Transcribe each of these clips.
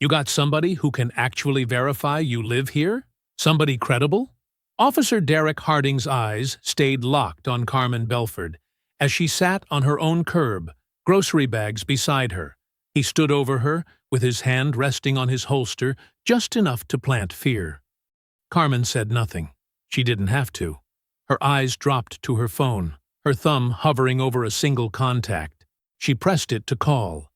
You got somebody who can actually verify you live here? Somebody credible? Officer Derek Harding's eyes stayed locked on Carmen Belford as she sat on her own curb, grocery bags beside her. He stood over her, with his hand resting on his holster, just enough to plant fear. Carmen said nothing. She didn't have to. Her eyes dropped to her phone, her thumb hovering over a single contact. She pressed it to call.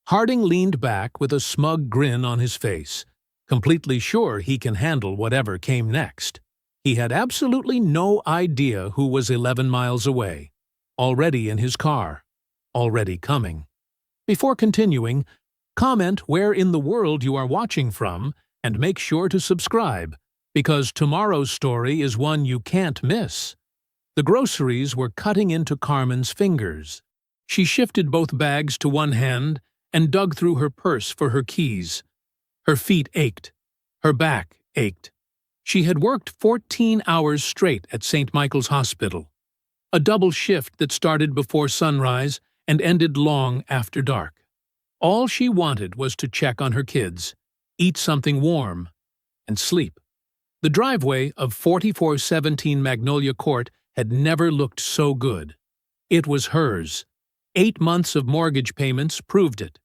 Harding leaned back with a smug grin on his face, completely sure he can handle whatever came next. He had absolutely no idea who was 11 miles away, already in his car, already coming. Before continuing, comment where in the world you are watching from and make sure to subscribe, because tomorrow's story is one you can't miss. The groceries were cutting into Carmen's fingers. She shifted both bags to one hand and dug through her purse for her keys. Her feet ached. Her back ached. She had worked 14 hours straight at St. Michael's Hospital, a double shift that started before sunrise and ended long after dark. All she wanted was to check on her kids, eat something warm, and sleep. The driveway of 4417 Magnolia Court had never looked so good. It was hers. 8 months of mortgage payments proved it.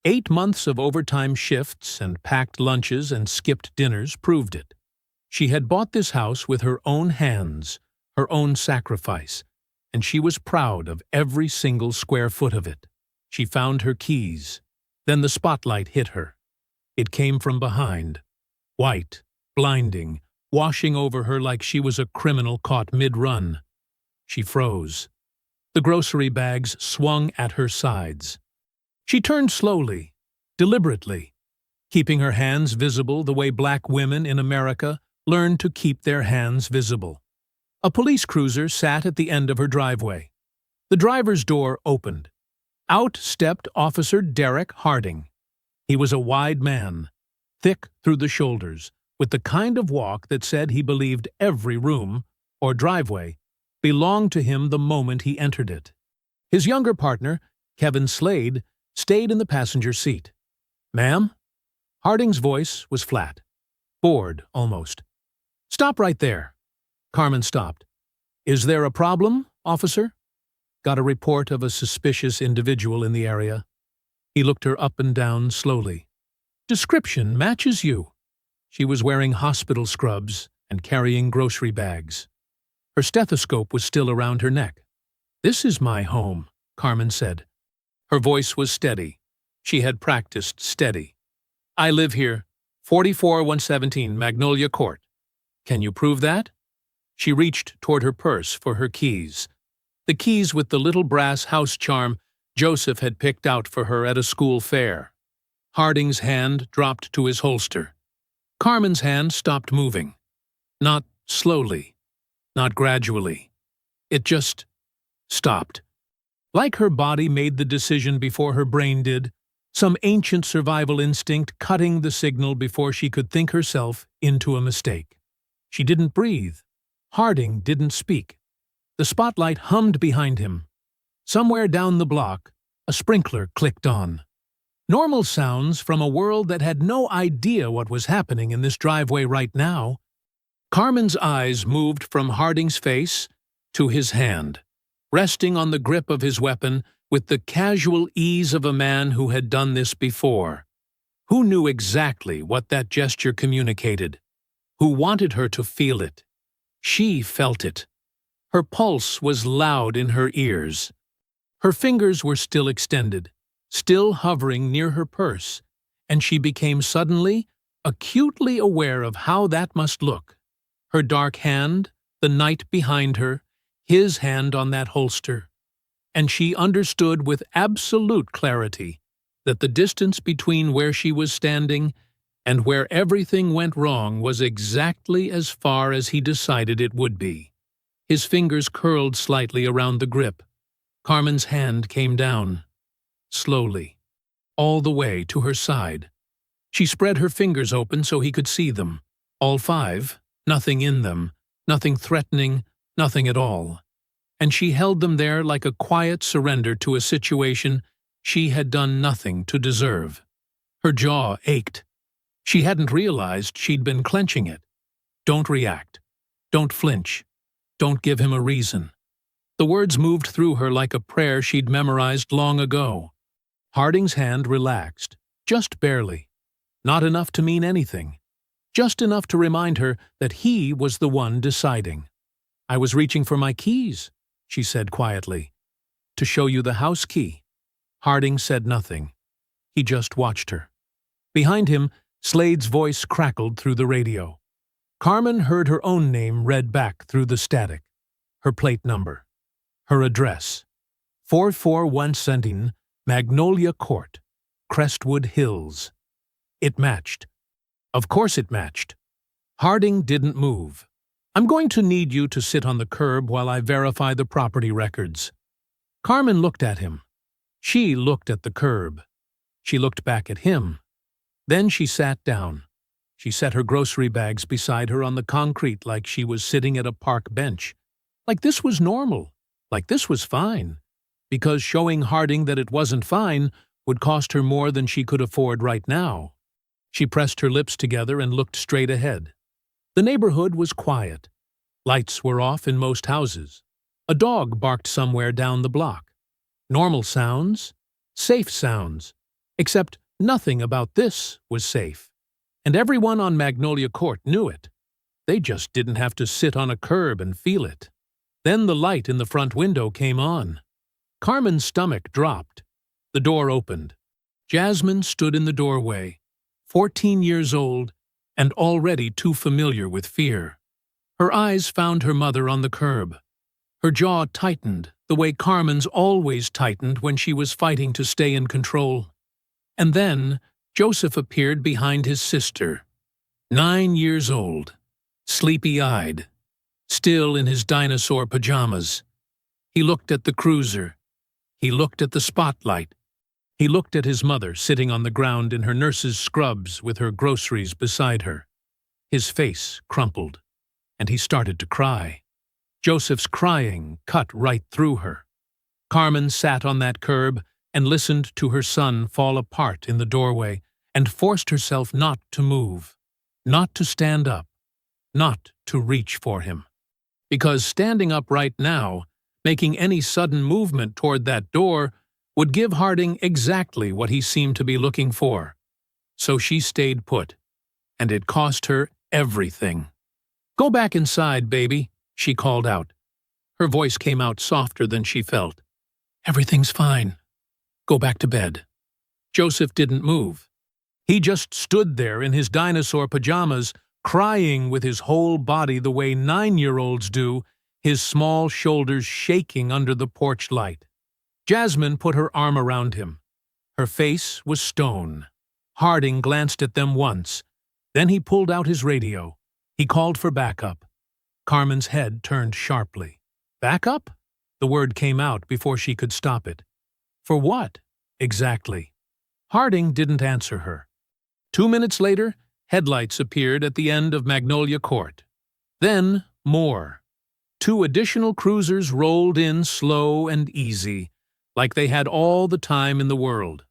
8 months of overtime shifts and packed lunches and skipped dinners proved it. She had bought this house with her own hands, her own sacrifice, and she was proud of every single square foot of it. She found her keys. Then the spotlight hit her. It came from behind, white, blinding, washing over her like she was a criminal caught mid-run. She froze. The grocery bags swung at her sides. She turned slowly, deliberately, keeping her hands visible the way black women in America learned to keep their hands visible. A police cruiser sat at the end of her driveway. The driver's door opened. Out stepped Officer Derek Harding. He was a wide man, thick through the shoulders, with the kind of walk that said he believed every room, or driveway, belonged to him the moment he entered it. His younger partner, Kevin Slade, stayed in the passenger seat. "Ma'am?" Harding's voice was flat, bored almost. "Stop right there." Carmen stopped. "Is there a problem, officer?" "Got a report of a suspicious individual in the area." He looked her up and down slowly. "Description matches you." She was wearing hospital scrubs and carrying grocery bags. Her stethoscope was still around her neck. "This is my home," Carmen said. Her voice was steady. She had practiced steady. "I live here, 44117 Magnolia Court. Can you prove that?" She reached toward her purse for her keys. The keys with the little brass house charm Joseph had picked out for her at a school fair. Harding's hand dropped to his holster. Carmen's hand stopped moving. Not slowly, not gradually. It just stopped. Like her body made the decision before her brain did, some ancient survival instinct cutting the signal before she could think herself into a mistake. She didn't breathe. Harding didn't speak. The spotlight hummed behind him. Somewhere down the block, a sprinkler clicked on. Normal sounds from a world that had no idea what was happening in this driveway right now. Carmen's eyes moved from Harding's face to his hand, resting on the grip of his weapon with the casual ease of a man who had done this before, who knew exactly what that gesture communicated, who wanted her to feel it. She felt it. Her pulse was loud in her ears. Her fingers were still extended, still hovering near her purse, and she became suddenly, acutely aware of how that must look. Her dark hand, the night behind her, his hand on that holster. And she understood with absolute clarity that the distance between where she was standing and where everything went wrong was exactly as far as he decided it would be. His fingers curled slightly around the grip. Carmen's hand came down, slowly, all the way to her side. She spread her fingers open so he could see them. All 5, nothing in them, nothing threatening, nothing at all. And she held them there like a quiet surrender to a situation she had done nothing to deserve. Her jaw ached. She hadn't realized she'd been clenching it. Don't react. Don't flinch. Don't give him a reason. The words moved through her like a prayer she'd memorized long ago. Harding's hand relaxed, just barely. Not enough to mean anything. Just enough to remind her that he was the one deciding. "I was reaching for my keys," she said quietly. "To show you the house key." Harding said nothing. He just watched her. Behind him, Slade's voice crackled through the radio. Carmen heard her own name read back through the static. Her plate number. Her address. 4417 Magnolia Court, Crestwood Hills. It matched. Of course it matched. Harding didn't move. "I'm going to need you to sit on the curb while I verify the property records." Carmen looked at him. She looked at the curb. She looked back at him. Then she sat down. She set her grocery bags beside her on the concrete like she was sitting at a park bench. Like this was normal. Like this was fine. Because showing Harding that it wasn't fine would cost her more than she could afford right now. She pressed her lips together and looked straight ahead. The neighborhood was quiet. Lights were off in most houses. A dog barked somewhere down the block. Normal sounds, safe sounds, except nothing about this was safe. And everyone on Magnolia Court knew it. They just didn't have to sit on a curb and feel it. Then the light in the front window came on. Carmen's stomach dropped. The door opened. Jasmine stood in the doorway, 14 years old and already too familiar with fear. Her eyes found her mother on the curb. Her jaw tightened the way Carmen's always tightened when she was fighting to stay in control. And then Joseph appeared behind his sister, 9 years old, sleepy-eyed, still in his dinosaur pajamas. He looked at the cruiser. He looked at the spotlight. He looked at his mother sitting on the ground in her nurse's scrubs with her groceries beside her. His face crumpled, and he started to cry. Joseph's crying cut right through her. Carmen sat on that curb and listened to her son fall apart in the doorway and forced herself not to move, not to stand up, not to reach for him. Because standing up right now, making any sudden movement toward that door, would give Harding exactly what he seemed to be looking for. So she stayed put, and it cost her everything. "Go back inside, baby," she called out. Her voice came out softer than she felt. "Everything's fine. Go back to bed." Joseph didn't move. He just stood there in his dinosaur pajamas, crying with his whole body the way 9-year-olds do, his small shoulders shaking under the porch light. Jasmine put her arm around him. Her face was stone. Harding glanced at them once. Then he pulled out his radio. He called for backup. Carmen's head turned sharply. "Backup?" The word came out before she could stop it. For what, exactly? Harding didn't answer her. 2 minutes later, headlights appeared at the end of Magnolia Court. Then, more. 2 additional cruisers rolled in slow and easy, like they had all the time in the world.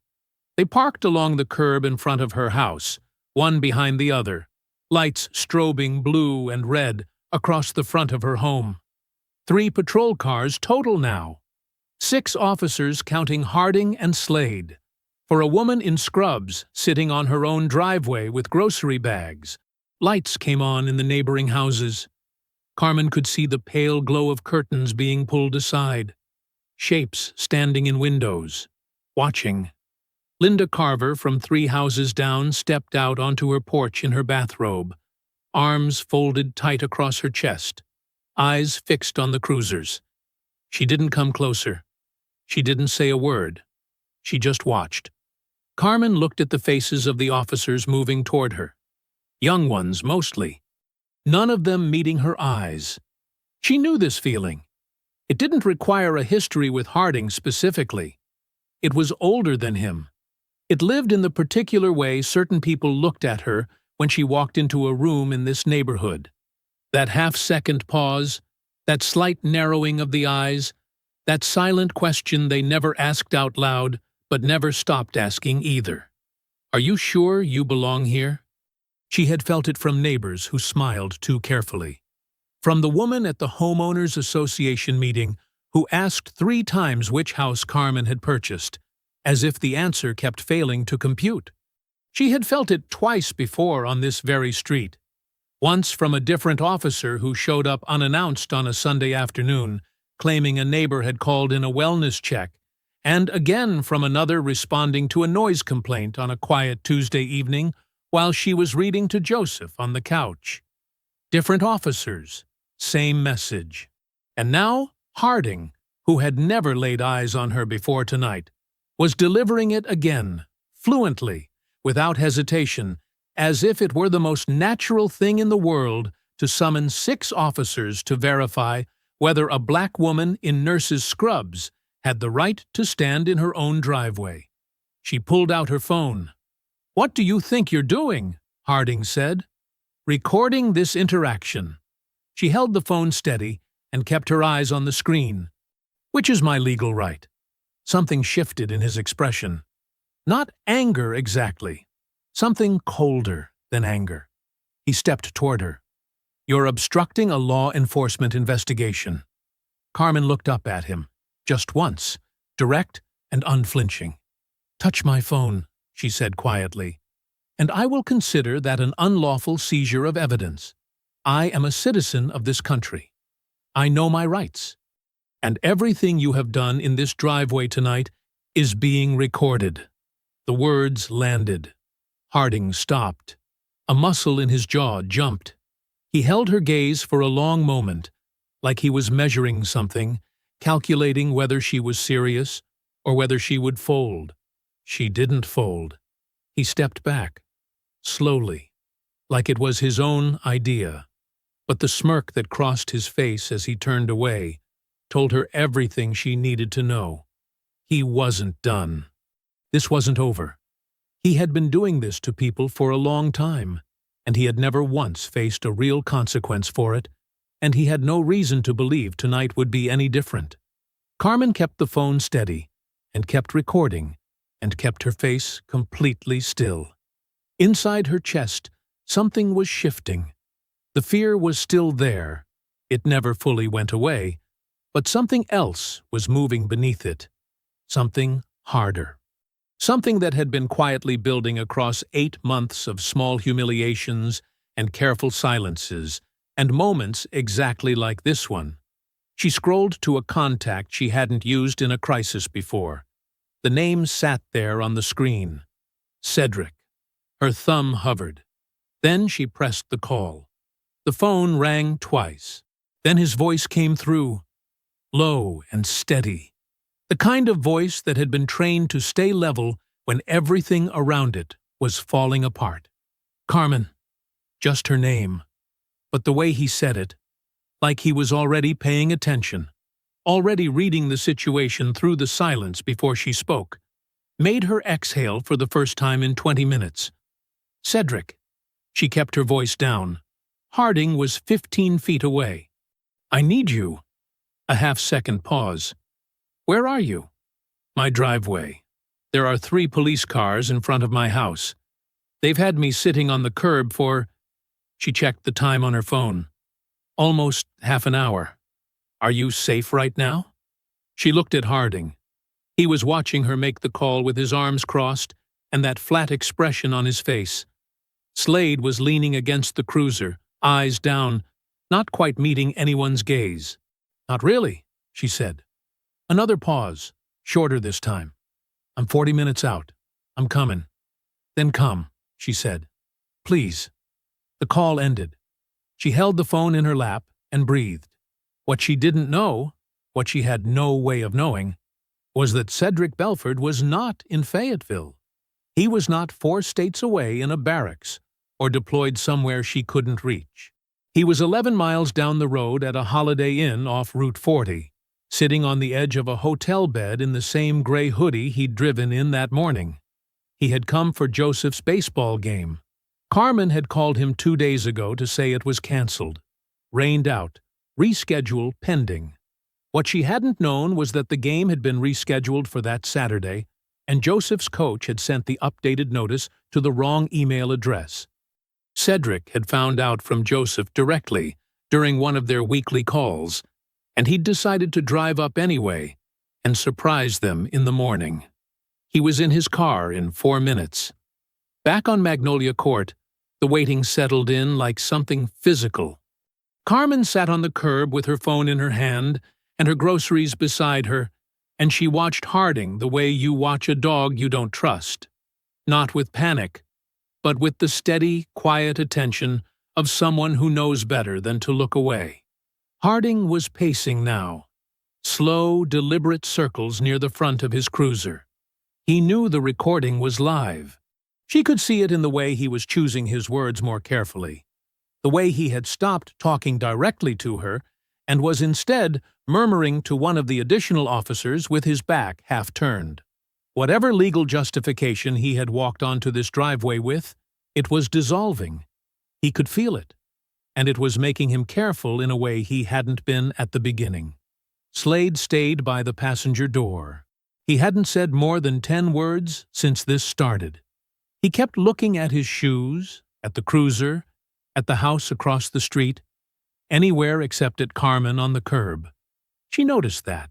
They parked along the curb in front of her house, one behind the other, lights strobing blue and red across the front of her home. 3 patrol cars total now. 6 officers counting Harding and Slade. For a woman in scrubs sitting on her own driveway with grocery bags. Lights came on in the neighboring houses. Carmen could see the pale glow of curtains being pulled aside. Shapes standing in windows, watching. Linda Carver from 3 houses down stepped out onto her porch in her bathrobe, arms folded tight across her chest, eyes fixed on the cruisers. She didn't come closer. She didn't say a word. She just watched. Carmen looked at the faces of the officers moving toward her. Young ones, mostly. None of them meeting her eyes. She knew this feeling. It didn't require a history with Harding specifically. It was older than him. It lived in the particular way certain people looked at her when she walked into a room in this neighborhood. That half-second pause, that slight narrowing of the eyes, that silent question they never asked out loud, but never stopped asking either. Are you sure you belong here? She had felt it from neighbors who smiled too carefully. From the woman at the homeowners association meeting who asked 3 times which house Carmen had purchased, as if the answer kept failing to compute. She had felt it twice before on this very street. Once from a different officer who showed up unannounced on a Sunday afternoon, claiming a neighbor had called in a wellness check, and again from another responding to a noise complaint on a quiet Tuesday evening while she was reading to Joseph on the couch. Different officers, same message. And now Harding, who had never laid eyes on her before tonight, was delivering it again, fluently, without hesitation, as if it were the most natural thing in the world to summon 6 officers to verify whether a black woman in nurse's scrubs had the right to stand in her own driveway. She pulled out her phone. "What do you think you're doing?" Harding said. "Recording this interaction." She held the phone steady and kept her eyes on the screen. "Which is my legal right." Something shifted in his expression. Not anger exactly. Something colder than anger. He stepped toward her. "You're obstructing a law enforcement investigation." Carmen looked up at him, just once, direct and unflinching. "Touch my phone," she said quietly, "and I will consider that an unlawful seizure of evidence. I am a citizen of this country. I know my rights. And everything you have done in this driveway tonight is being recorded." The words landed. Harding stopped. A muscle in his jaw jumped. He held her gaze for a long moment, like he was measuring something, calculating whether she was serious or whether she would fold. She didn't fold. He stepped back, slowly, like it was his own idea. But the smirk that crossed his face as he turned away told her everything she needed to know. He wasn't done. This wasn't over. He had been doing this to people for a long time, and he had never once faced a real consequence for it, and he had no reason to believe tonight would be any different. Carmen kept the phone steady, and kept recording, and kept her face completely still. Inside her chest, something was shifting. The fear was still there. It never fully went away, but something else was moving beneath it. Something harder. Something that had been quietly building across 8 months of small humiliations and careful silences, and moments exactly like this one. She scrolled to a contact she hadn't used in a crisis before. The name sat there on the screen. Cedric. Her thumb hovered. Then she pressed the call. The phone rang twice. Then his voice came through, low and steady. The kind of voice that had been trained to stay level when everything around it was falling apart. Carmen. Just her name. But the way he said it, like he was already paying attention, already reading the situation through the silence before she spoke, made her exhale for the first time in 20 minutes. "Cedric." She kept her voice down. Harding was 15 feet away. "I need you." A half-second pause. "Where are you?" "My driveway. There are 3 police cars in front of my house. They've had me sitting on the curb for—" She checked the time on her phone. "Almost half an hour. Are you safe right now?" She looked at Harding. He was watching her make the call with his arms crossed and that flat expression on his face. Slade was leaning against the cruiser, eyes down, not quite meeting anyone's gaze. "Not really," she said. Another pause, shorter this time. "I'm 40 minutes out. I'm coming." "Then come," she said. "Please." The call ended. She held the phone in her lap and breathed. What she didn't know, what she had no way of knowing, was that Cedric Belford was not in Fayetteville. He was not 4 states away in a barracks or deployed somewhere she couldn't reach. He was 11 miles down the road at a Holiday Inn off Route 40, sitting on the edge of a hotel bed in the same gray hoodie he'd driven in that morning. He had come for Joseph's baseball game. Carmen had called him 2 days ago to say it was canceled, rained out, reschedule pending. What she hadn't known was that the game had been rescheduled for that Saturday, and Joseph's coach had sent the updated notice to the wrong email address. Cedric had found out from Joseph directly during one of their weekly calls, and he'd decided to drive up anyway and surprise them in the morning. He was in his car in 4 minutes. Back on Magnolia Court, the waiting settled in like something physical. Carmen sat on the curb with her phone in her hand and her groceries beside her, and she watched Harding the way you watch a dog you don't trust. Not with panic, but with the steady, quiet attention of someone who knows better than to look away. Harding was pacing now, slow, deliberate circles near the front of his cruiser. He knew the recording was live. She could see it in the way he was choosing his words more carefully, the way he had stopped talking directly to her and was instead murmuring to one of the additional officers with his back half turned. Whatever legal justification he had walked onto this driveway with, it was dissolving. He could feel it, and it was making him careful in a way he hadn't been at the beginning. Slade stayed by the passenger door. He hadn't said more than 10 words since this started. He kept looking at his shoes, at the cruiser, at the house across the street, anywhere except at Carmen on the curb. She noticed that.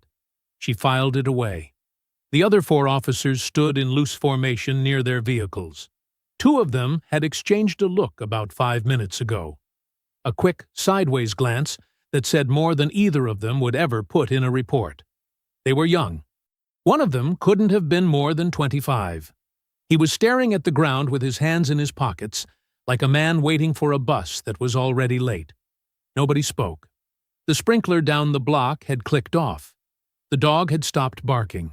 She filed it away. The other 4 officers stood in loose formation near their vehicles. 2 of them had exchanged a look about 5 minutes ago. A quick, sideways glance that said more than either of them would ever put in a report. They were young. One of them couldn't have been more than 25. He was staring at the ground with his hands in his pockets, like a man waiting for a bus that was already late. Nobody spoke. The sprinkler down the block had clicked off. The dog had stopped barking.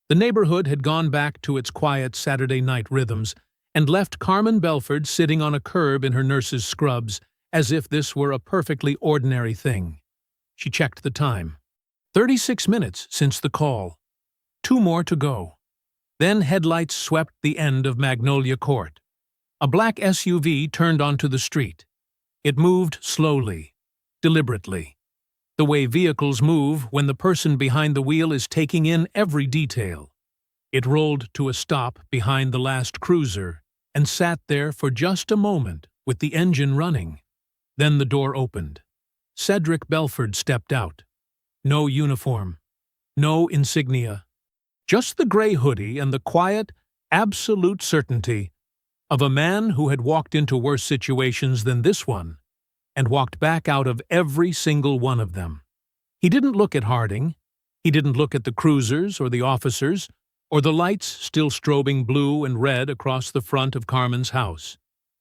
The neighborhood had gone back to its quiet Saturday night rhythms and left Carmen Belford sitting on a curb in her nurse's scrubs as if this were a perfectly ordinary thing. She checked the time. 36 minutes since the call. 2 more to go. Then headlights swept the end of Magnolia Court. A black SUV turned onto the street. It moved slowly, deliberately, the way vehicles move when the person behind the wheel is taking in every detail. It rolled to a stop behind the last cruiser and sat there for just a moment with the engine running. Then the door opened. Cedric Belford stepped out. No uniform, no insignia, just the gray hoodie and the quiet, absolute certainty of a man who had walked into worse situations than this one and walked back out of every single one of them. He didn't look at Harding. He didn't look at the cruisers or the officers or the lights still strobing blue and red across the front of Carmen's house.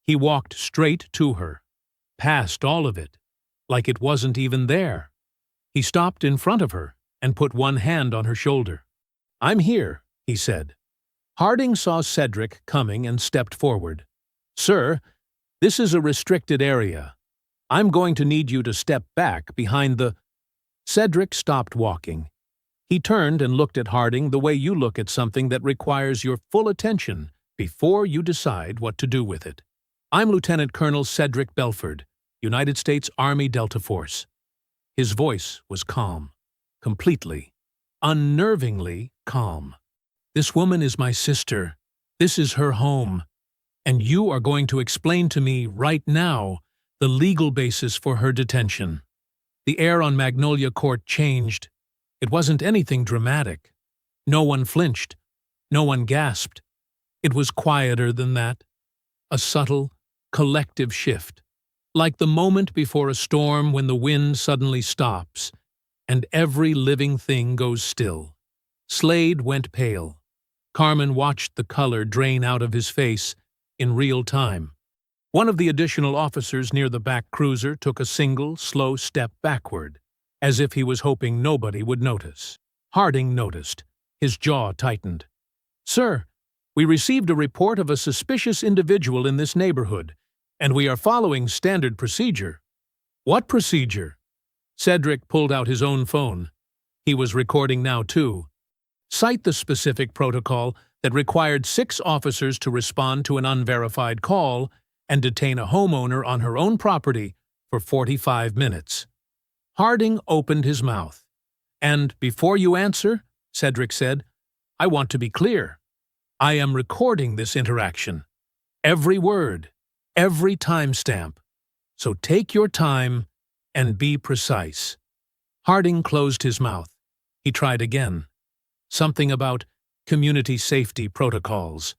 He walked straight to her, past all of it, like it wasn't even there. He stopped in front of her and put one hand on her shoulder. "I'm here," he said. Harding saw Cedric coming and stepped forward. "Sir, this is a restricted area. I'm going to need you to step back behind the—" Cedric stopped walking. He turned and looked at Harding the way you look at something that requires your full attention before you decide what to do with it. "I'm Lieutenant Colonel Cedric Belford, United States Army Delta Force." His voice was calm, completely, unnervingly calm. "This woman is my sister. This is her home. And you are going to explain to me right now the legal basis for her detention." The air on Magnolia Court changed. It wasn't anything dramatic. No one flinched. No one gasped. It was quieter than that. A subtle, collective shift. Like the moment before a storm when the wind suddenly stops and every living thing goes still. Slade went pale. Carmen watched the color drain out of his face in real time. One of the additional officers near the back cruiser took a single, slow step backward, as if he was hoping nobody would notice. Harding noticed. His jaw tightened. "Sir, we received a report of a suspicious individual in this neighborhood, and we are following standard procedure." "What procedure?" Cedric pulled out his own phone. He was recording now, too. "Cite the specific protocol that required 6 officers to respond to an unverified call and detain a homeowner on her own property for 45 minutes. Harding opened his mouth. "And before you answer," Cedric said, "I want to be clear. I am recording this interaction. Every word, every timestamp. So take your time and be precise." Harding closed his mouth. He tried again. Something about community safety protocols.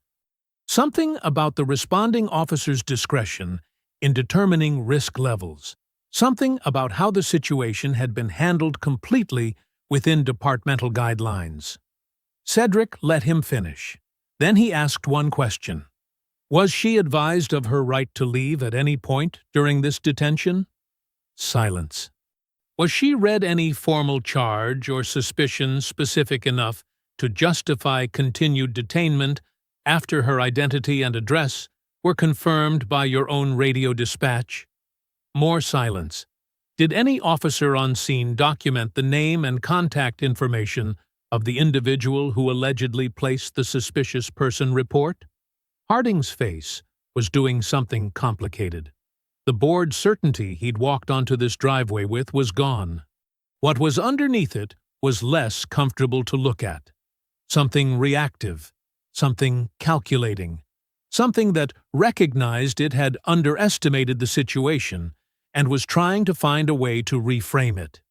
Something about the responding officer's discretion in determining risk levels. Something about how the situation had been handled completely within departmental guidelines. Cedric let him finish. Then he asked one question. Was she advised of her right to leave at any point during this detention? Silence. Was she read any formal charge or suspicion specific enough to justify continued detainment after her identity and address were confirmed by your own radio dispatch? More silence. Did any officer on scene document the name and contact information of the individual who allegedly placed the suspicious person report? Harding's face was doing something complicated. The bored certainty he'd walked onto this driveway with was gone. What was underneath it was less comfortable to look at. Something reactive, something calculating, something that recognized it had underestimated the situation and was trying to find a way to reframe it.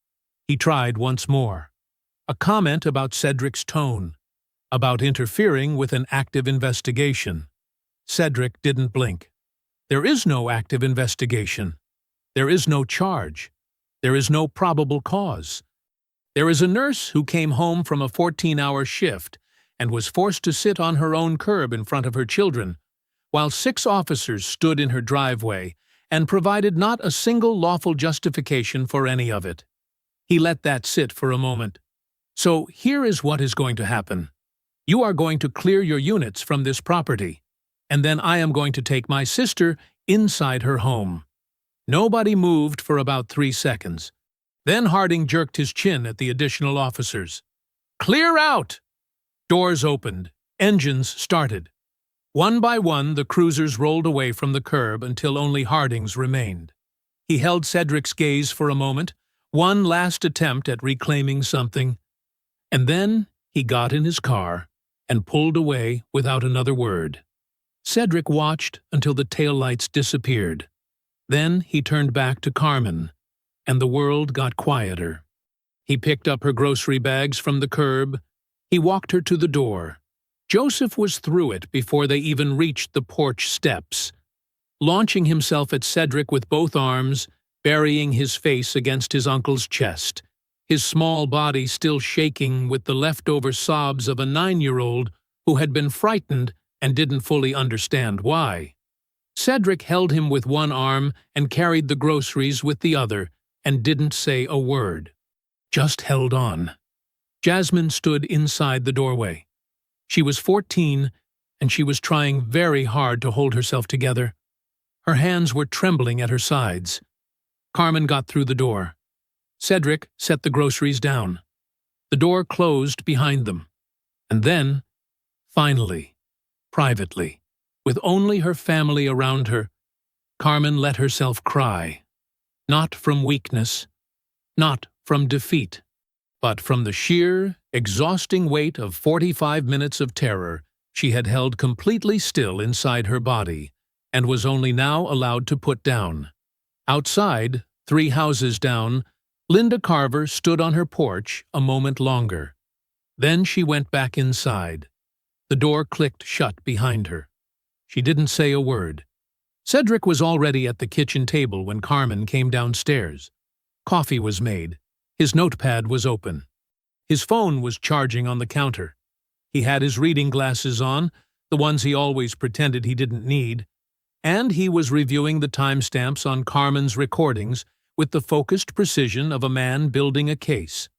He tried once more. A comment about Cedric's tone, about interfering with an active investigation. Cedric didn't blink. There is no active investigation. There is no charge. There is no probable cause. There is a nurse who came home from a 14-hour shift and was forced to sit on her own curb in front of her children, while 6 officers stood in her driveway and provided not a single lawful justification for any of it. He let that sit for a moment. So here is what is going to happen. You are going to clear your units from this property, and then I am going to take my sister inside her home. Nobody moved for about 3 seconds. Then Harding jerked his chin at the additional officers. Clear out! Doors opened. Engines started. One by one, the cruisers rolled away from the curb until only Harding's remained. He held Cedric's gaze for a moment, one last attempt at reclaiming something, and then he got in his car and pulled away without another word. Cedric watched until the taillights disappeared. Then he turned back to Carmen, and the world got quieter. He picked up her grocery bags from the curb. He walked her to the door. Joseph was through it before they even reached the porch steps. Launching himself at Cedric with both arms, burying his face against his uncle's chest, his small body still shaking with the leftover sobs of a 9-year-old who had been frightened and didn't fully understand why. Cedric held him with one arm and carried the groceries with the other and didn't say a word. Just held on. Jasmine stood inside the doorway. She was 14, and she was trying very hard to hold herself together. Her hands were trembling at her sides. Carmen got through the door. Cedric set the groceries down. The door closed behind them. And then, finally, privately, with only her family around her, Carmen let herself cry. Not from weakness, not from defeat, but from the sheer, exhausting weight of 45 minutes of terror she had held completely still inside her body and was only now allowed to put down. Outside, 3 houses down, Linda Carver stood on her porch a moment longer. Then she went back inside. The door clicked shut behind her. She didn't say a word. Cedric was already at the kitchen table when Carmen came downstairs. Coffee was made. His notepad was open. His phone was charging on the counter. He had his reading glasses on, the ones he always pretended he didn't need, and he was reviewing the timestamps on Carmen's recordings with the focused precision of a man building a case.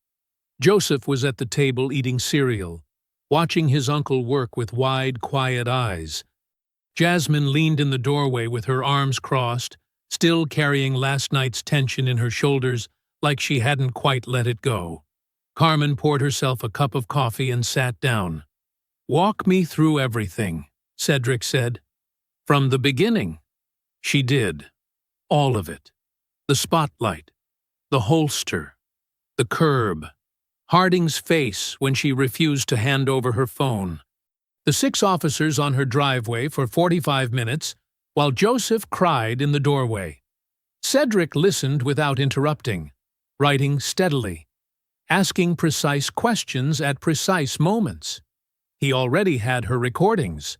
Joseph was at the table eating cereal, watching his uncle work with wide, quiet eyes. Jasmine leaned in the doorway with her arms crossed, still carrying last night's tension in her shoulders like she hadn't quite let it go. Carmen poured herself a cup of coffee and sat down. "Walk me through everything," Cedric said. "From the beginning." She did. All of it. The spotlight, the holster, the curb, Harding's face when she refused to hand over her phone, the 6 officers on her driveway for 45 minutes, while Joseph cried in the doorway. Cedric listened without interrupting, writing steadily, asking precise questions at precise moments. He already had her recordings.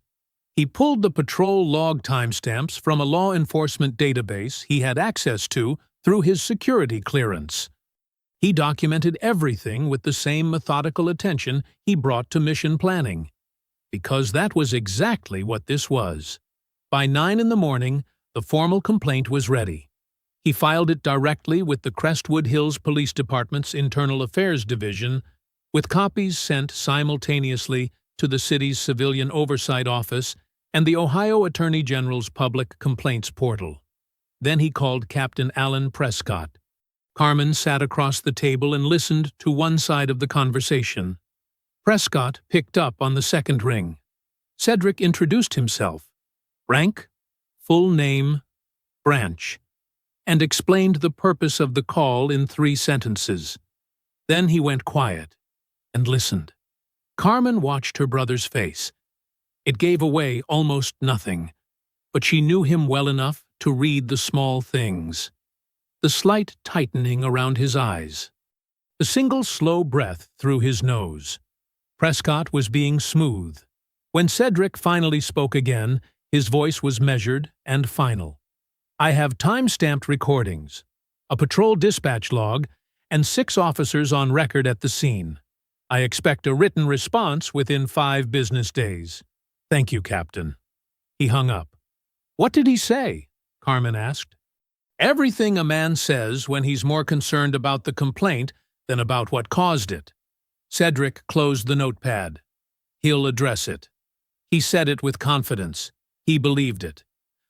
He pulled the patrol log timestamps from a law enforcement database he had access to through his security clearance. He documented everything with the same methodical attention he brought to mission planning, because that was exactly what this was. By 9 in the morning, the formal complaint was ready. He filed it directly with the Crestwood Hills Police Department's Internal Affairs Division, with copies sent simultaneously to the city's Civilian Oversight Office and the Ohio Attorney General's Public Complaints Portal. Then he called Captain Alan Prescott. Carmen sat across the table and listened to one side of the conversation. Prescott picked up on the second ring. Cedric introduced himself, rank, full name, branch, and explained the purpose of the call in 3 sentences. Then he went quiet and listened. Carmen watched her brother's face. It gave away almost nothing, but she knew him well enough to read the small things. The slight tightening around his eyes. The single slow breath through his nose. Prescott was being smooth. When Cedric finally spoke again, his voice was measured and final. I have time-stamped recordings, a patrol dispatch log, and 6 officers on record at the scene. I expect a written response within 5 business days. Thank you, Captain. He hung up. What did he say? Carmen asked. Everything a man says when he's more concerned about the complaint than about what caused it. Cedric closed the notepad. He'll address it. He said it with confidence. He believed it.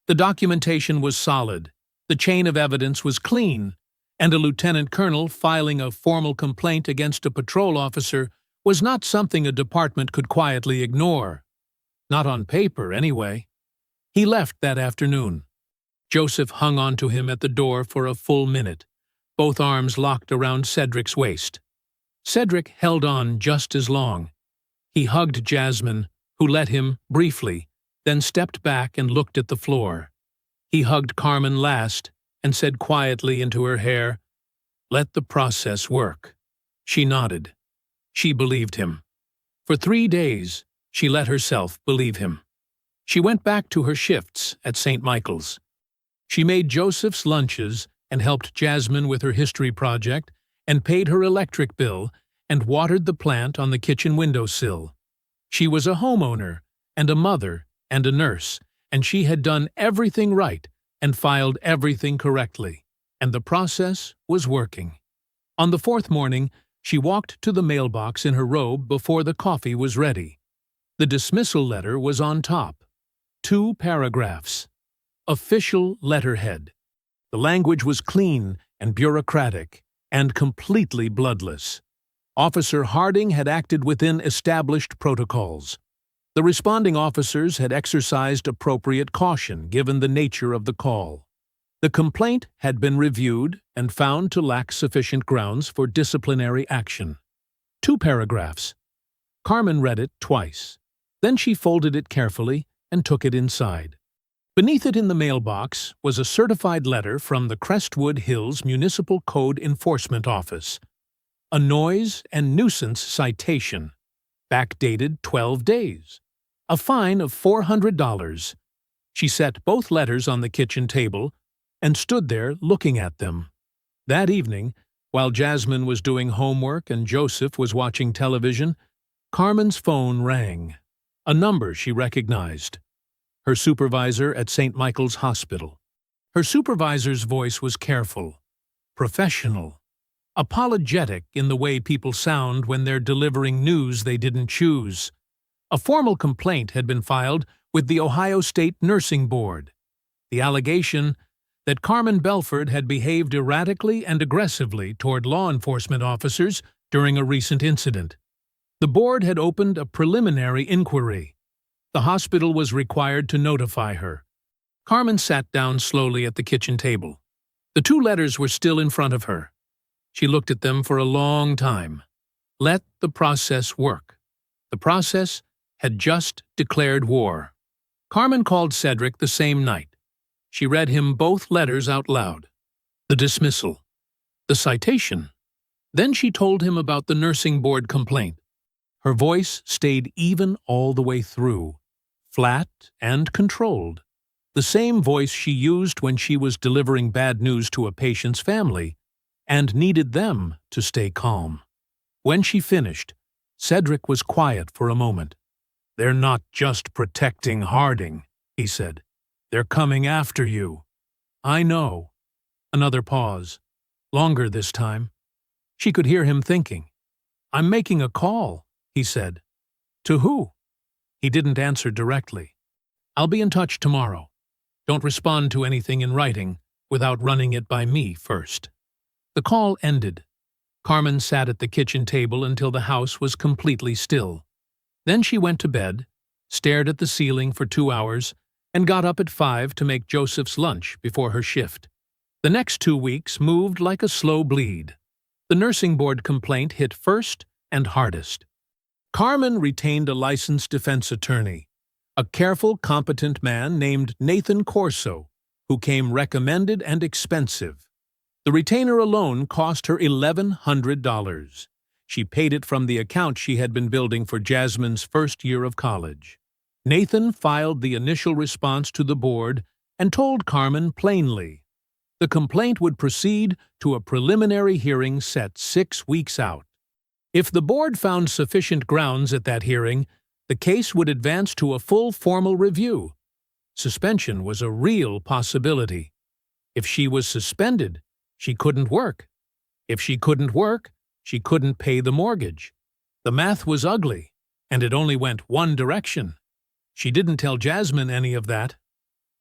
The documentation was solid, the chain of evidence was clean, and a lieutenant colonel filing a formal complaint against a patrol officer was not something a department could quietly ignore. Not on paper, anyway. He left that afternoon. Joseph hung on to him at the door for a full minute, both arms locked around Cedric's waist. Cedric held on just as long. He hugged Jasmine, who let him, briefly, then stepped back and looked at the floor. He hugged Carmen last and said quietly into her hair, "Let the process work." She nodded. She believed him. For 3 days, she let herself believe him. She went back to her shifts at St. Michael's. She made Joseph's lunches and helped Jasmine with her history project and paid her electric bill and watered the plant on the kitchen windowsill. She was a homeowner and a mother and a nurse, and she had done everything right and filed everything correctly, and the process was working. On the 4th morning, she walked to the mailbox in her robe before the coffee was ready. The dismissal letter was on top. 2 paragraphs. Official letterhead. The language was clean and bureaucratic, and completely bloodless. Officer Harding had acted within established protocols. The responding officers had exercised appropriate caution given the nature of the call. The complaint had been reviewed and found to lack sufficient grounds for disciplinary action. 2 paragraphs. Carmen read it twice. Then she folded it carefully and took it inside. Beneath it in the mailbox was a certified letter from the Crestwood Hills Municipal Code Enforcement Office. A noise and nuisance citation, backdated 12 days. A fine of $400. She set both letters on the kitchen table and stood there looking at them. That evening, while Jasmine was doing homework and Joseph was watching television, Carmen's phone rang. A number she recognized. Her supervisor at St. Michael's Hospital. Her supervisor's voice was careful, professional, apologetic in the way people sound when they're delivering news they didn't choose. A formal complaint had been filed with the Ohio State Nursing Board. The allegation that Carmen Belford had behaved erratically and aggressively toward law enforcement officers during a recent incident. The board had opened a preliminary inquiry. The hospital was required to notify her. Carmen sat down slowly at the kitchen table. The 2 letters were still in front of her. She looked at them for a long time. Let the process work. The process had just declared war. Carmen called Cedric the same night. She read him both letters out loud. The dismissal. The citation. Then she told him about the nursing board complaint. Her voice stayed even all the way through, flat and controlled. The same voice she used when she was delivering bad news to a patient's family and needed them to stay calm. When she finished, Cedric was quiet for a moment. "They're not just protecting Harding," he said. "They're coming after you." "I know." Another pause. Longer this time. She could hear him thinking. "I'm making a call," he said. "To who?" He didn't answer directly. "I'll be in touch tomorrow. Don't respond to anything in writing without running it by me first." The call ended. Carmen sat at the kitchen table until the house was completely still. Then she went to bed, stared at the ceiling for 2 hours, and got up at 5 to make Joseph's lunch before her shift. The next 2 weeks moved like a slow bleed. The nursing board complaint hit first and hardest. Carmen retained a licensed defense attorney, a careful, competent man named Nathan Corso, who came recommended and expensive. The retainer alone cost her $1,100. She paid it from the account she had been building for Jasmine's first year of college. Nathan filed the initial response to the board and told Carmen plainly the complaint would proceed to a preliminary hearing set 6 weeks out. If the board found sufficient grounds at that hearing, the case would advance to a full formal review. Suspension was a real possibility. If she was suspended, she couldn't work. If she couldn't work, she couldn't pay the mortgage. The math was ugly, and it only went one direction. She didn't tell Jasmine any of that.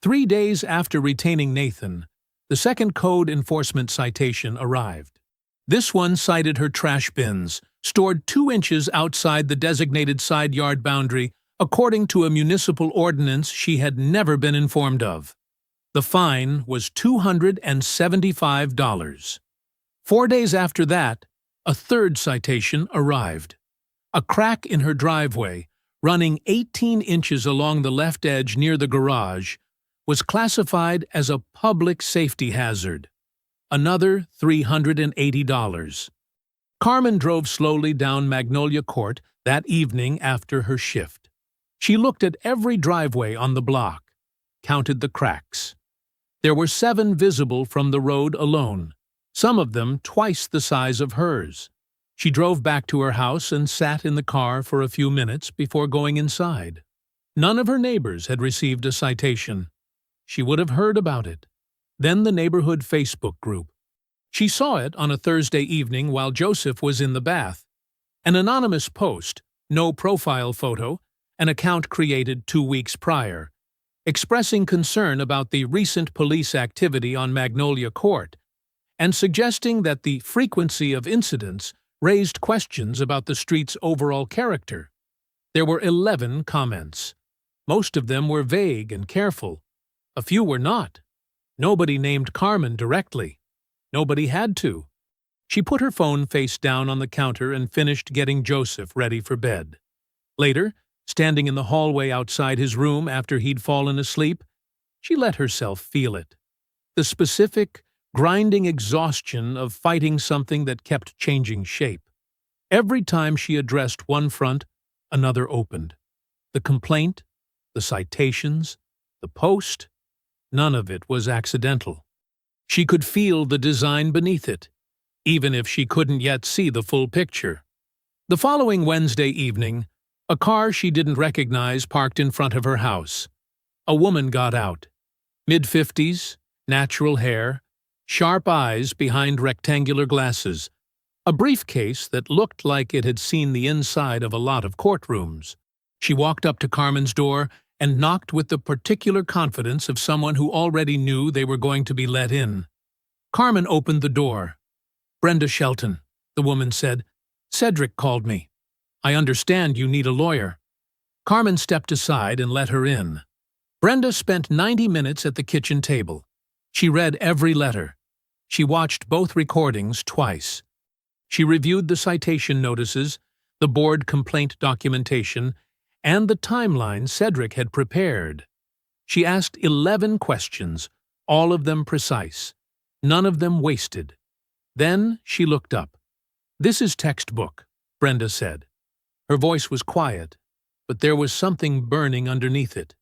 3 days after retaining Nathan, the second code enforcement citation arrived. This one cited her trash bins, stored 2 inches outside the designated side yard boundary, according to a municipal ordinance she had never been informed of. The fine was $275. 4 days after that, a third citation arrived. A crack in her driveway, running 18 inches along the left edge near the garage, was classified as a public safety hazard. Another $380. Carmen drove slowly down Magnolia Court that evening after her shift. She looked at every driveway on the block, counted the cracks. There were 7 visible from the road alone, some of them twice the size of hers. She drove back to her house and sat in the car for a few minutes before going inside. None of her neighbors had received a citation. She would have heard about it. Then the neighborhood Facebook group. She saw it on a Thursday evening while Joseph was in the bath. An anonymous post, no profile photo, an account created 2 weeks prior, expressing concern about the recent police activity on Magnolia Court and suggesting that the frequency of incidents raised questions about the street's overall character. There were 11 comments. Most of them were vague and careful. A few were not. Nobody named Carmen directly. Nobody had to. She put her phone face down on the counter and finished getting Joseph ready for bed. Later, standing in the hallway outside his room after he'd fallen asleep, she let herself feel it. The specific, grinding exhaustion of fighting something that kept changing shape. Every time she addressed one front, another opened. The complaint, the citations, the post, none of it was accidental. She could feel the design beneath it, even if she couldn't yet see the full picture. The following Wednesday evening, a car she didn't recognize parked in front of her house. A woman got out. Mid-50s, natural hair, sharp eyes behind rectangular glasses, a briefcase that looked like it had seen the inside of a lot of courtrooms. She walked up to Carmen's door and knocked with the particular confidence of someone who already knew they were going to be let in. Carmen opened the door. "Brenda Shelton," the woman said. "Cedric called me. I understand you need a lawyer." Carmen stepped aside and let her in. Brenda spent 90 minutes at the kitchen table. She read every letter. She watched both recordings twice. She reviewed the citation notices, the board complaint documentation, and the timeline Cedric had prepared. She asked 11 questions, all of them precise, none of them wasted. Then she looked up. "This is textbook," Brenda said. Her voice was quiet, but there was something burning underneath it.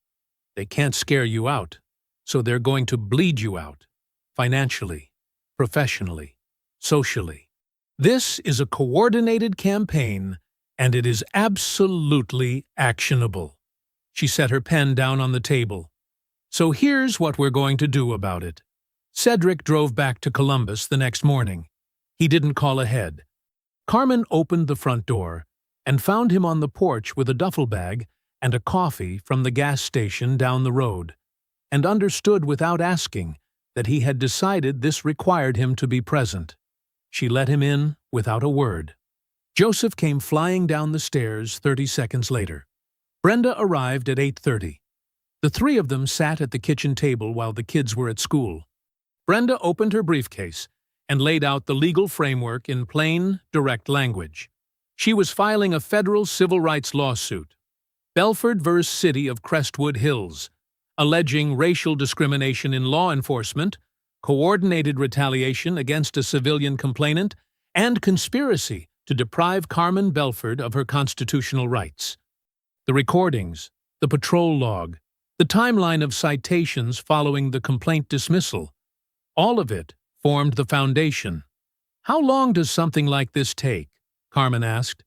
"They can't scare you out, so they're going to bleed you out. Financially, professionally, socially. This is a coordinated campaign, and it is absolutely actionable." She set her pen down on the table. "So here's what we're going to do about it." Cedric drove back to Columbus the next morning. He didn't call ahead. Carmen opened the front door and found him on the porch with a duffel bag and a coffee from the gas station down the road, and understood without asking that he had decided this required him to be present. She let him in without a word. Joseph came flying down the stairs 30 seconds later. Brenda arrived at 8:30. The three of them sat at the kitchen table while the kids were at school. Brenda opened her briefcase and laid out the legal framework in plain, direct language. She was filing a federal civil rights lawsuit, Belford v. City of Crestwood Hills, alleging racial discrimination in law enforcement, coordinated retaliation against a civilian complainant, and conspiracy to deprive Carmen Belford of her constitutional rights. The recordings, the patrol log, the timeline of citations following the complaint dismissal, all of it formed the foundation. "How long does something like this take?" Carmen asked.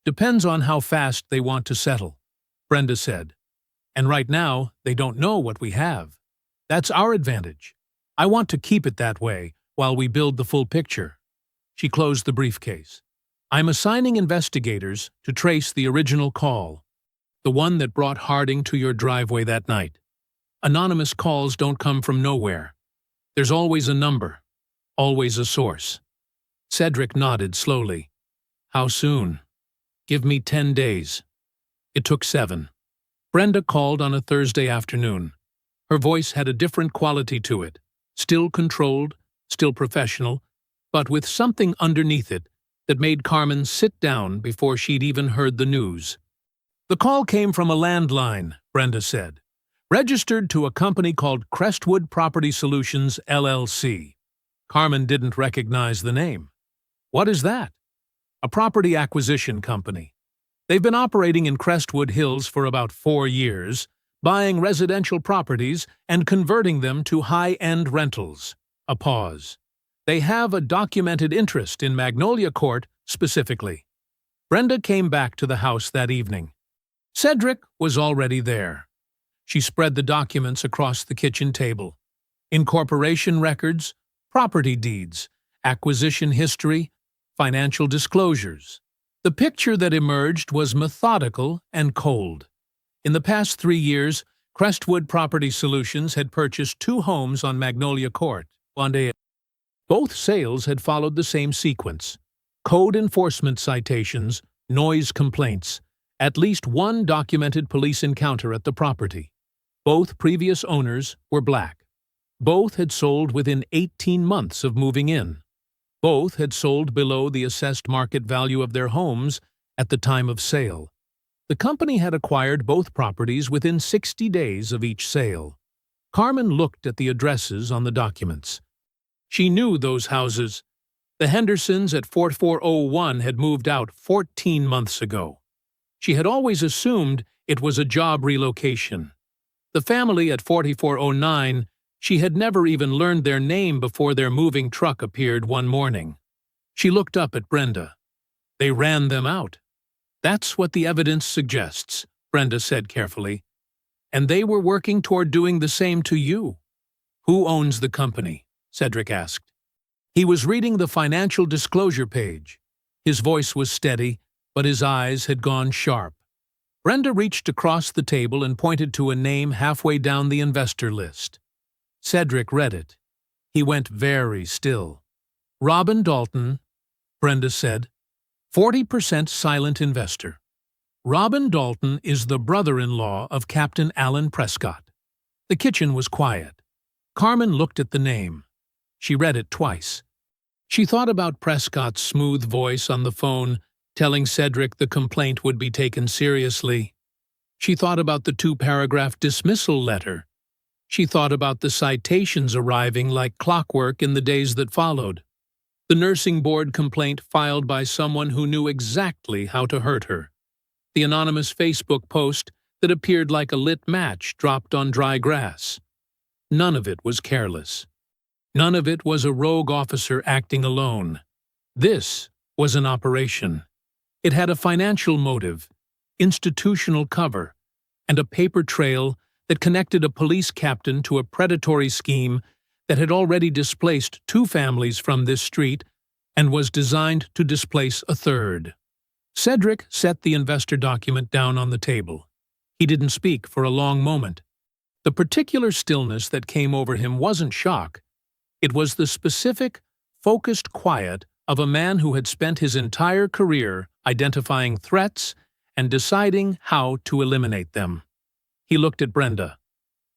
"Depends on how fast they want to settle," Brenda said. "And right now, they don't know what we have. That's our advantage. I want to keep it that way while we build the full picture." She closed the briefcase. "I'm assigning investigators to trace the original call, the one that brought Harding to your driveway that night. Anonymous calls don't come from nowhere. There's always a number, always a source." Cedric nodded slowly. "How soon?" "Give me 10 days. It took 7. Brenda called on a Thursday afternoon. Her voice had a different quality to it, still controlled, still professional, but with something underneath it that made Carmen sit down before she'd even heard the news. "The call came from a landline," Brenda said, "registered to a company called Crestwood Property Solutions, LLC. Carmen didn't recognize the name. "What is that?" "A property acquisition company. They've been operating in Crestwood Hills for about 4 years, buying residential properties and converting them to high-end rentals." A pause. "They have a documented interest in Magnolia Court specifically." Brenda came back to the house that evening. Cedric was already there. She spread the documents across the kitchen table. Incorporation records, property deeds, acquisition history, financial disclosures. The picture that emerged was methodical and cold. In the past 3 years, Crestwood Property Solutions had purchased 2 homes on Magnolia Court. Both sales had followed the same sequence: code enforcement citations, noise complaints, at least 1 documented police encounter at the property. Both previous owners were black. Both had sold within 18 months of moving in. Both had sold below the assessed market value of their homes at the time of sale. The company had acquired both properties within 60 days of each sale. Carmen looked at the addresses on the documents. She knew those houses. The Hendersons at 4401 had moved out 14 months ago. She had always assumed it was a job relocation. The family at 4409, she had never even learned their name before their moving truck appeared one morning. She looked up at Brenda. "They ran them out." "That's what the evidence suggests," Brenda said carefully. "And they were working toward doing the same to you." "Who owns the company?" Cedric asked. He was reading the financial disclosure page. His voice was steady, but his eyes had gone sharp. Brenda reached across the table and pointed to a name halfway down the investor list. Cedric read it. He went very still. "Robin Dalton," Brenda said, "40% silent investor. Robin Dalton is the brother-in-law of Captain Alan Prescott." The kitchen was quiet. Carmen looked at the name. She read it twice. She thought about Prescott's smooth voice on the phone, telling Cedric the complaint would be taken seriously. She thought about the 2-paragraph dismissal letter. She thought about the citations arriving like clockwork in the days that followed. The nursing board complaint filed by someone who knew exactly how to hurt her. The anonymous Facebook post that appeared like a lit match dropped on dry grass. None of it was careless. None of it was a rogue officer acting alone. This was an operation. It had a financial motive, institutional cover, and a paper trail that connected a police captain to a predatory scheme that had already displaced 2 families from this street and was designed to displace a 3rd. Cedric set the investor document down on the table. He didn't speak for a long moment. The particular stillness that came over him wasn't shock. It was the specific, focused quiet of a man who had spent his entire career identifying threats and deciding how to eliminate them. He looked at Brenda.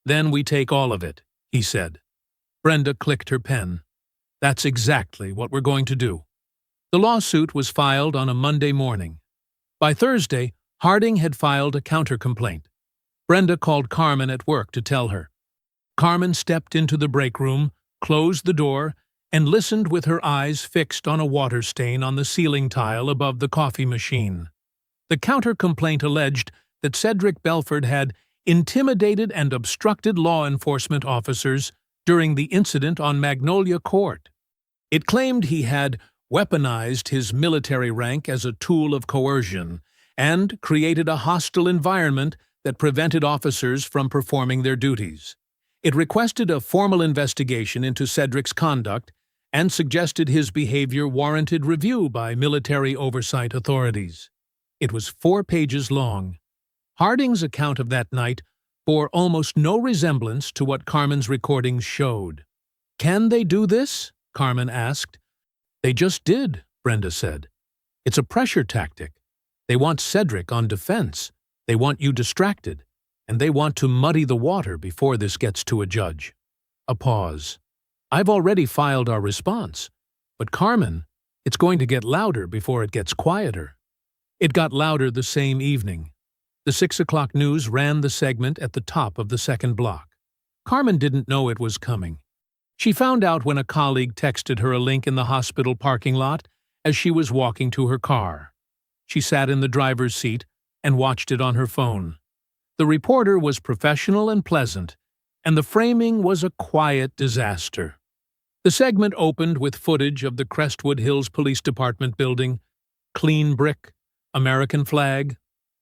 "Then we take all of it," he said. Brenda clicked her pen. "That's exactly what we're going to do." The lawsuit was filed on a Monday morning. By Thursday, Harding had filed a counter-complaint. Brenda called Carmen at work to tell her. Carmen stepped into the break room, closed the door, and listened with her eyes fixed on a water stain on the ceiling tile above the coffee machine. The counter-complaint alleged that Cedric Belford had intimidated and obstructed law enforcement officers during the incident on Magnolia Court. It claimed he had weaponized his military rank as a tool of coercion and created a hostile environment that prevented officers from performing their duties. It requested a formal investigation into Cedric's conduct and suggested his behavior warranted review by military oversight authorities. It was 4 pages long. Harding's account of that night bore almost no resemblance to what Carmen's recordings showed. "Can they do this?" Carmen asked. "They just did," Brenda said. "It's a pressure tactic. They want Cedric on defense. They want you distracted. And they want to muddy the water before this gets to a judge." A pause. "I've already filed our response. But Carmen, it's going to get louder before it gets quieter." It got louder the same evening. The 6 o'clock news ran the segment at the top of the second block. Carmen didn't know it was coming. She found out when a colleague texted her a link in the hospital parking lot as she was walking to her car. She sat in the driver's seat and watched it on her phone. The reporter was professional and pleasant, and the framing was a quiet disaster. The segment opened with footage of the Crestwood Hills Police Department building, clean brick, American flag,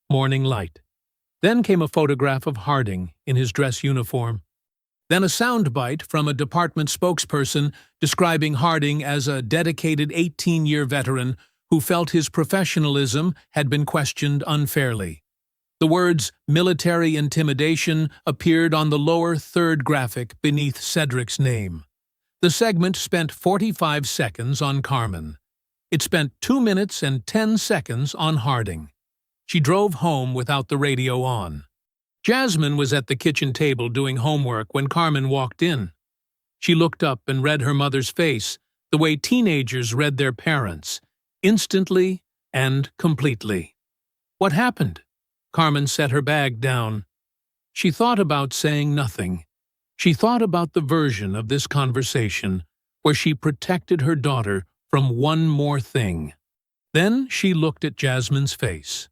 morning light. Then came a photograph of Harding in his dress uniform. Then a soundbite from a department spokesperson describing Harding as a dedicated 18-year veteran who felt his professionalism had been questioned unfairly. The words "military intimidation" appeared on the lower 3rd graphic beneath Cedric's name. The segment spent 45 seconds on Carmen. It spent 2 minutes and 10 seconds on Harding. She drove home without the radio on. Jasmine was at the kitchen table doing homework when Carmen walked in. She looked up and read her mother's face the way teenagers read their parents, instantly and completely. "What happened?" Carmen set her bag down. She thought about saying nothing. She thought about the version of this conversation where she protected her daughter from one more thing. Then she looked at Jasmine's face.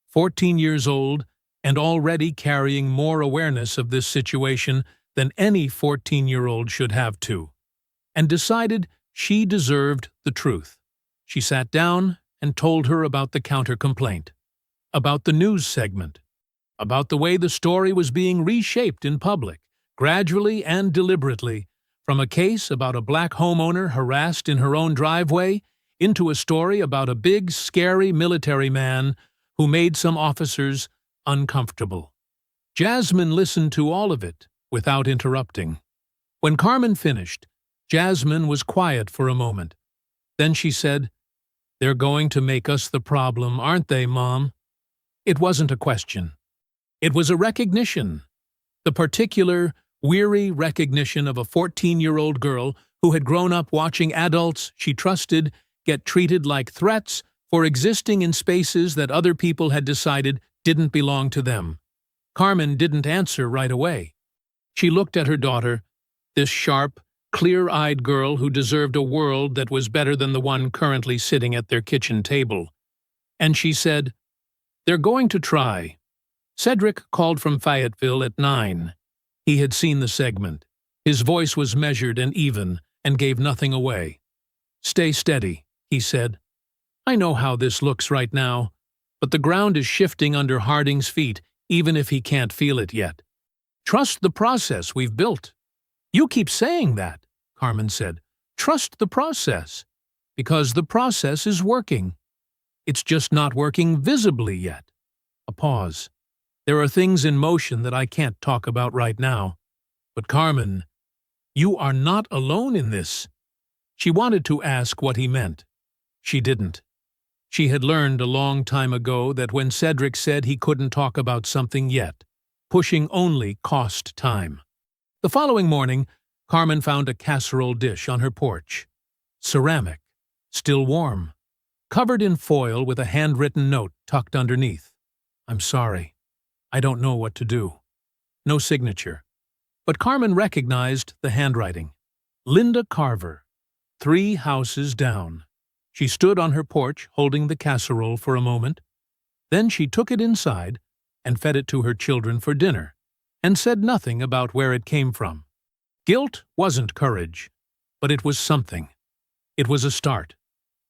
14 years old and already carrying more awareness of this situation than any 14-year-old should have to, and decided she deserved the truth. She sat down and told her about the counter-complaint, about the news segment, about the way the story was being reshaped in public, gradually and deliberately, from a case about a black homeowner harassed in her own driveway into a story about a big, scary military man who made some officers uncomfortable. Jasmine listened to all of it without interrupting. When Carmen finished, Jasmine was quiet for a moment. Then she said, "They're going to make us the problem, aren't they, Mom?" It wasn't a question. It was a recognition. The particular, weary recognition of a 14-year-old girl who had grown up watching adults she trusted get treated like threats for existing in spaces that other people had decided didn't belong to them. Carmen didn't answer right away. She looked at her daughter, this sharp, clear-eyed girl who deserved a world that was better than the one currently sitting at their kitchen table. And she said, "They're going to try." Cedric called from Fayetteville at 9. He had seen the segment. His voice was measured and even and gave nothing away. "Stay steady," he said. "I know how this looks right now, but the ground is shifting under Harding's feet, even if he can't feel it yet. Trust the process we've built." "You keep saying that," Carmen said. "Trust the process, because the process is working. It's just not working visibly yet." A pause. "There are things in motion that I can't talk about right now. But Carmen, you are not alone in this." She wanted to ask what he meant. She didn't. She had learned a long time ago that when Cedric said he couldn't talk about something yet, pushing only cost time. The following morning, Carmen found a casserole dish on her porch. Ceramic, still warm, covered in foil with a handwritten note tucked underneath. "I'm sorry. I don't know what to do." No signature. But Carmen recognized the handwriting. Linda Carver, 3 houses down. She stood on her porch holding the casserole for a moment. Then she took it inside and fed it to her children for dinner, and said nothing about where it came from. Guilt wasn't courage, but it was something. It was a start.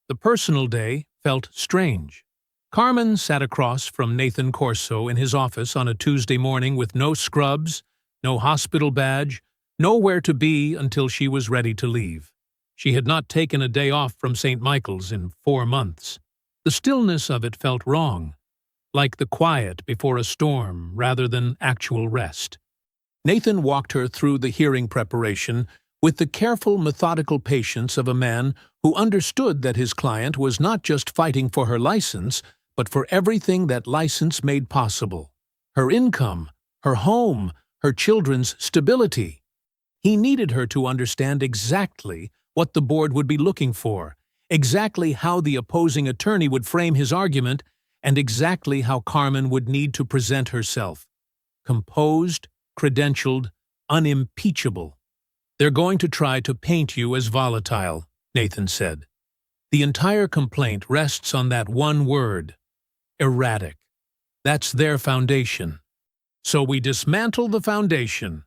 The personal day felt strange. Carmen sat across from Nathan Corso in his office on a Tuesday morning with no scrubs, no hospital badge, nowhere to be until she was ready to leave. She had not taken a day off from St. Michael's in 4 months. The stillness of it felt wrong, like the quiet before a storm rather than actual rest. Nathan walked her through the hearing preparation with the careful, methodical patience of a man who understood that his client was not just fighting for her license, but for everything that license made possible. Her income, her home, her children's stability. He needed her to understand exactly what the board would be looking for, exactly how the opposing attorney would frame his argument, and exactly how Carmen would need to present herself. Composed, credentialed, unimpeachable. "They're going to try to paint you as volatile," Nathan said. "The entire complaint rests on that one word, erratic. That's their foundation. So we dismantle the foundation."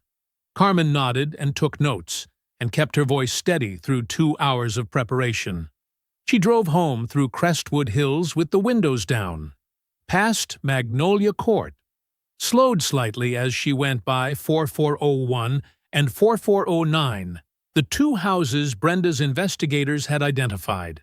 Carmen nodded and took notes, and kept her voice steady through 2 hours of preparation. She drove home through Crestwood Hills with the windows down, past Magnolia Court, slowed slightly as she went by 4401 and 4409, the 2 houses Brenda's investigators had identified.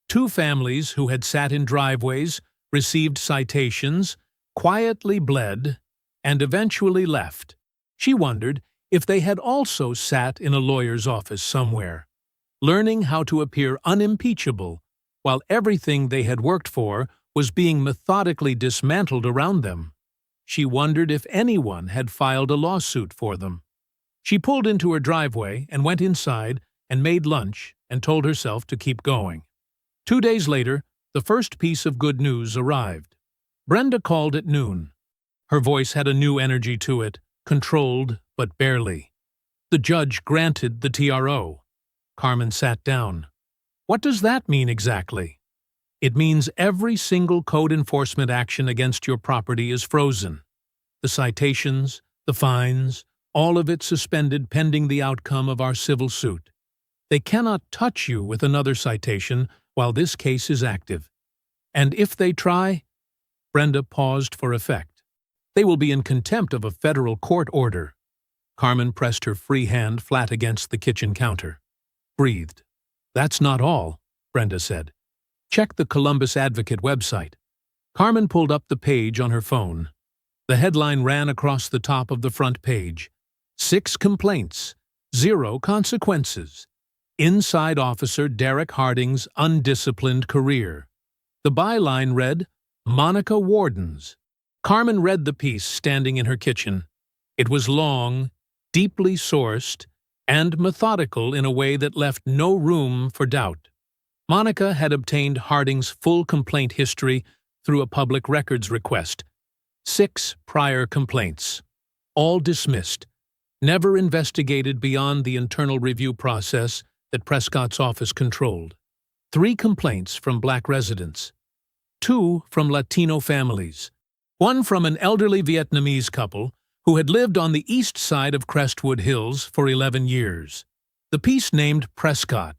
2 families who had sat in driveways, received citations, quietly bled, and eventually left. She wondered if they had also sat in a lawyer's office somewhere, learning how to appear unimpeachable while everything they had worked for was being methodically dismantled around them. She wondered if anyone had filed a lawsuit for them. She pulled into her driveway and went inside and made lunch and told herself to keep going. 2 days later, the first piece of good news arrived. Brenda called at noon. Her voice had a new energy to it, controlled but barely. The judge granted the TRO. Carmen sat down. "What does that mean exactly?" "It means every single code enforcement action against your property is frozen. The citations, the fines, all of it suspended pending the outcome of our civil suit. They cannot touch you with another citation while this case is active. And if they try—" Brenda paused for effect. "They will be in contempt of a federal court order." Carmen pressed her free hand flat against the kitchen counter. Breathed. "That's not all," Brenda said. "Check the Columbus Advocate website." Carmen pulled up the page on her phone. The headline ran across the top of the front page. 6 complaints, 0 consequences. Inside Officer Derek Harding's undisciplined career. The byline read, "Monica Wardens." Carmen read the piece standing in her kitchen. It was long, deeply sourced, and methodical in a way that left no room for doubt. Monica had obtained Harding's full complaint history through a public records request, 6 prior complaints, all dismissed, never investigated beyond the internal review process that Prescott's office controlled. 3 complaints from Black residents, 2 from Latino families, 1 from an elderly Vietnamese couple who had lived on the east side of Crestwood Hills for 11 years. The piece named Prescott.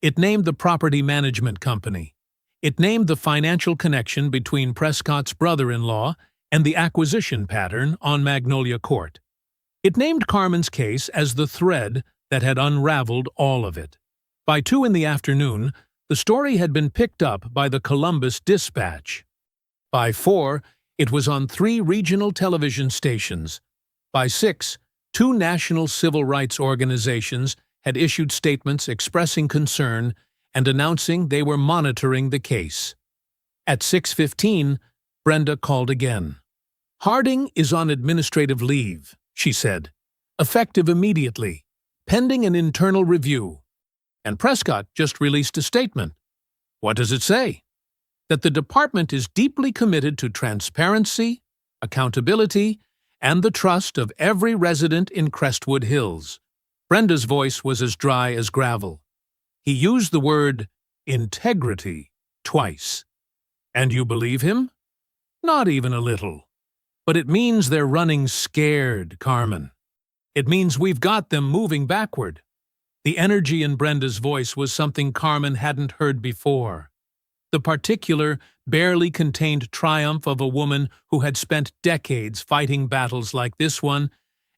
It named the property management company. It named the financial connection between Prescott's brother-in-law and the acquisition pattern on Magnolia Court. It named Carmen's case as the thread that had unraveled all of it. By 2 in the afternoon, the story had been picked up by the Columbus Dispatch. By 4, it was on 3 regional television stations. By 6, 2 national civil rights organizations had issued statements expressing concern and announcing they were monitoring the case. At 6:15, Brenda called again. "Harding is on administrative leave," she said, "effective immediately, pending an internal review." And Prescott just released a statement. What does it say? That the department is deeply committed to transparency, accountability, and the trust of every resident in Crestwood Hills. Brenda's voice was as dry as gravel. He used the word integrity twice. And you believe him? Not even a little. But it means they're running scared, Carmen. It means we've got them moving backward. The energy in Brenda's voice was something Carmen hadn't heard before. The particular, barely contained triumph of a woman who had spent decades fighting battles like this one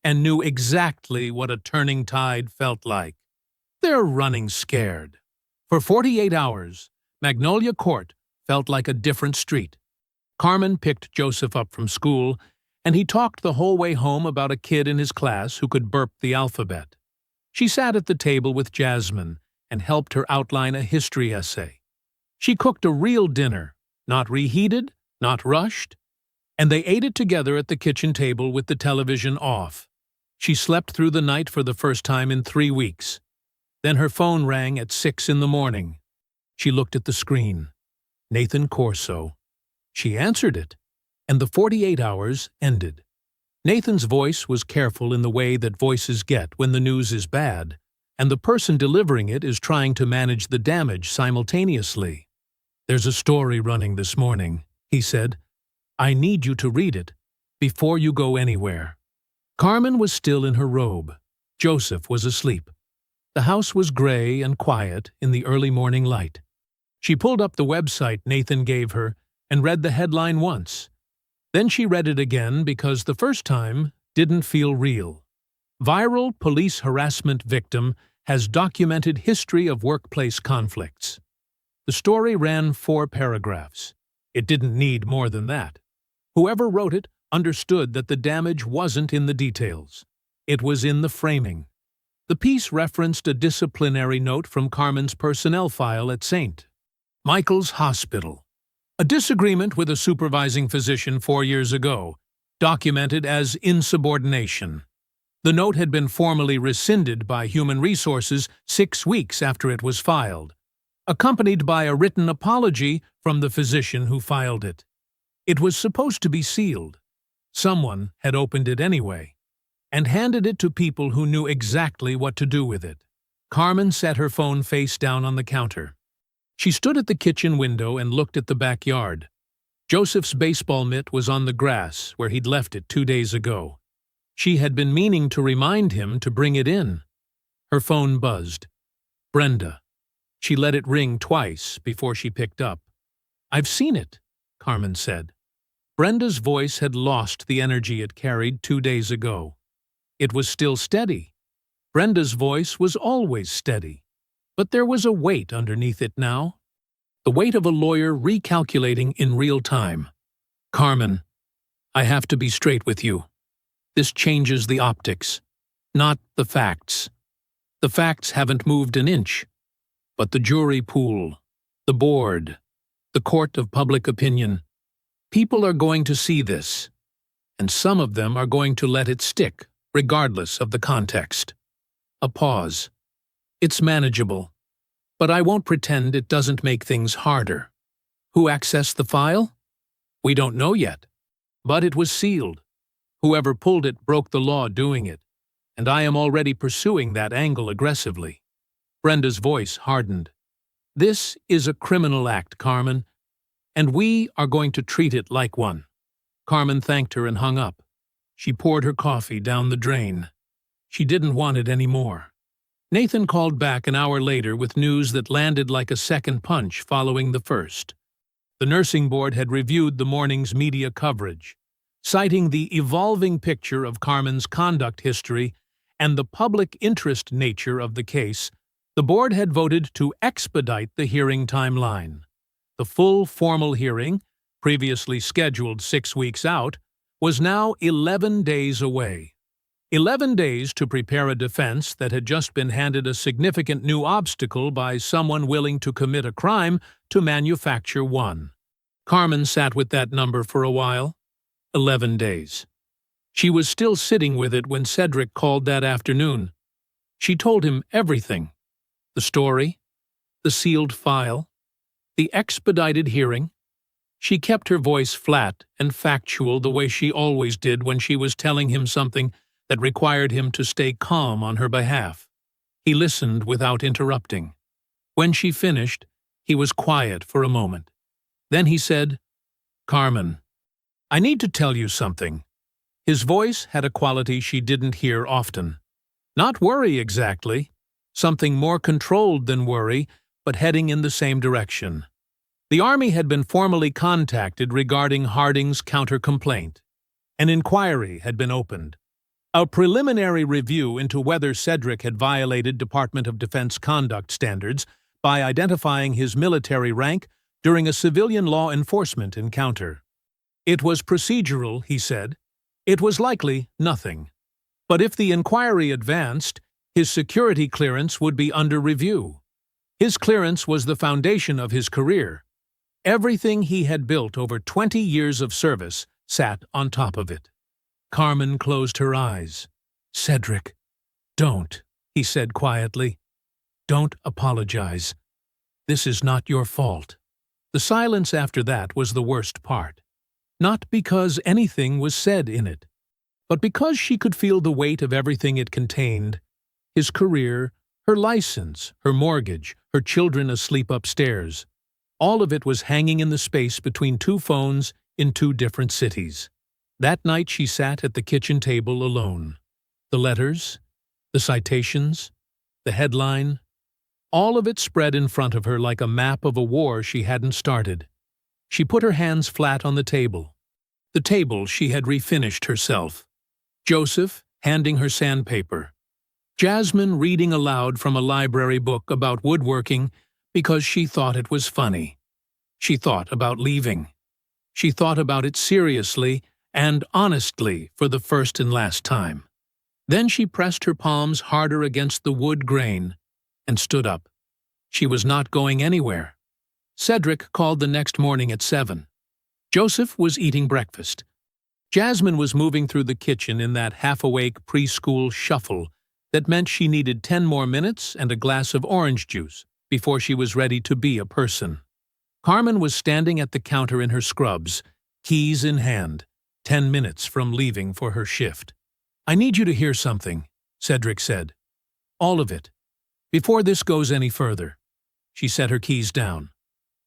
and knew exactly what a turning tide felt like. They're running scared. For 48 hours, Magnolia Court felt like a different street. Carmen picked Joseph up from school, and he talked the whole way home about a kid in his class who could burp the alphabet. She sat at the table with Jasmine and helped her outline a history essay. She cooked a real dinner, not reheated, not rushed, and they ate it together at the kitchen table with the television off. She slept through the night for the first time in 3 weeks. Then her phone rang at 6 in the morning. She looked at the screen. Nathan Corso. She answered it, and the 48 hours ended. Nathan's voice was careful in the way that voices get when the news is bad, and the person delivering it is trying to manage the damage simultaneously. "There's a story running this morning," he said. "I need you to read it before you go anywhere." Carmen was still in her robe. Joseph was asleep. The house was gray and quiet in the early morning light. She pulled up the website Nathan gave her and read the headline once. Then she read it again because the first time didn't feel real. Viral police harassment victim has documented history of workplace conflicts. The story ran 4 paragraphs. It didn't need more than that. Whoever wrote it understood that the damage wasn't in the details. It was in the framing. The piece referenced a disciplinary note from Carmen's personnel file at St. Michael's Hospital. A disagreement with a supervising physician 4 years ago, documented as insubordination. The note had been formally rescinded by Human Resources 6 weeks after it was filed, accompanied by a written apology from the physician who filed it. It was supposed to be sealed. Someone had opened it anyway, and handed it to people who knew exactly what to do with it. Carmen set her phone face down on the counter. She stood at the kitchen window and looked at the backyard. Joseph's baseball mitt was on the grass where he'd left it 2 days ago. She had been meaning to remind him to bring it in. Her phone buzzed. Brenda. She let it ring twice before she picked up. "I've seen it," Carmen said. Brenda's voice had lost the energy it carried 2 days ago. It was still steady. Brenda's voice was always steady. But there was a weight underneath it now. The weight of a lawyer recalculating in real time. "Carmen, I have to be straight with you. This changes the optics, not the facts. The facts haven't moved an inch. But the jury pool, the board, the court of public opinion. People are going to see this, and some of them are going to let it stick, regardless of the context." A pause. "It's manageable, but I won't pretend it doesn't make things harder. Who accessed the file? We don't know yet. But it was sealed. Whoever pulled it broke the law doing it, and I am already pursuing that angle aggressively. Brenda's voice hardened. This is a criminal act, Carmen, and we are going to treat it like one. Carmen thanked her and hung up. She poured her coffee down the drain. She didn't want it anymore. Nathan called back an hour later with news that landed like a second punch following the first. The nursing board had reviewed the morning's media coverage. Citing the evolving picture of Carmen's conduct history and the public interest nature of the case, the board had voted to expedite the hearing timeline. The full formal hearing, previously scheduled 6 weeks out, was now 11 days away. 11 days to prepare a defense that had just been handed a significant new obstacle by someone willing to commit a crime to manufacture one. Carmen sat with that number for a while. 11 days. She was still sitting with it when Cedric called that afternoon. She told him everything. The story, the sealed file, the expedited hearing. She kept her voice flat and factual the way she always did when she was telling him something that required him to stay calm on her behalf. He listened without interrupting. When she finished, he was quiet for a moment. Then he said, "Carmen, I need to tell you something." His voice had a quality she didn't hear often. Not worry exactly, something more controlled than worry, but heading in the same direction. The Army had been formally contacted regarding Harding's counter-complaint. An inquiry had been opened. A preliminary review into whether Cedric had violated Department of Defense conduct standards by identifying his military rank during a civilian law enforcement encounter. It was procedural, he said. It was likely nothing. But if the inquiry advanced, his security clearance would be under review. His clearance was the foundation of his career. Everything he had built over 20 years of service sat on top of it. Carmen closed her eyes. "Cedric, don't," he said quietly. "Don't apologize. This is not your fault." The silence after that was the worst part. Not because anything was said in it, but because she could feel the weight of everything it contained. His career, her license, her mortgage, her children asleep upstairs. All of it was hanging in the space between two phones in two different cities. That night she sat at the kitchen table alone. The letters, the citations, the headline, all of it spread in front of her like a map of a war she hadn't started. She put her hands flat on the table. The table she had refinished herself. Joseph handing her sandpaper. Jasmine reading aloud from a library book about woodworking because she thought it was funny. She thought about leaving. She thought about it seriously and honestly for the first and last time. Then she pressed her palms harder against the wood grain and stood up. She was not going anywhere. Cedric called the next morning at 7. Joseph was eating breakfast. Jasmine was moving through the kitchen in that half-awake preschool shuffle that meant she needed 10 more minutes and a glass of orange juice before she was ready to be a person. Carmen was standing at the counter in her scrubs, keys in hand, 10 minutes from leaving for her shift. "I need you to hear something," Cedric said. "All of it. Before this goes any further." She set her keys down.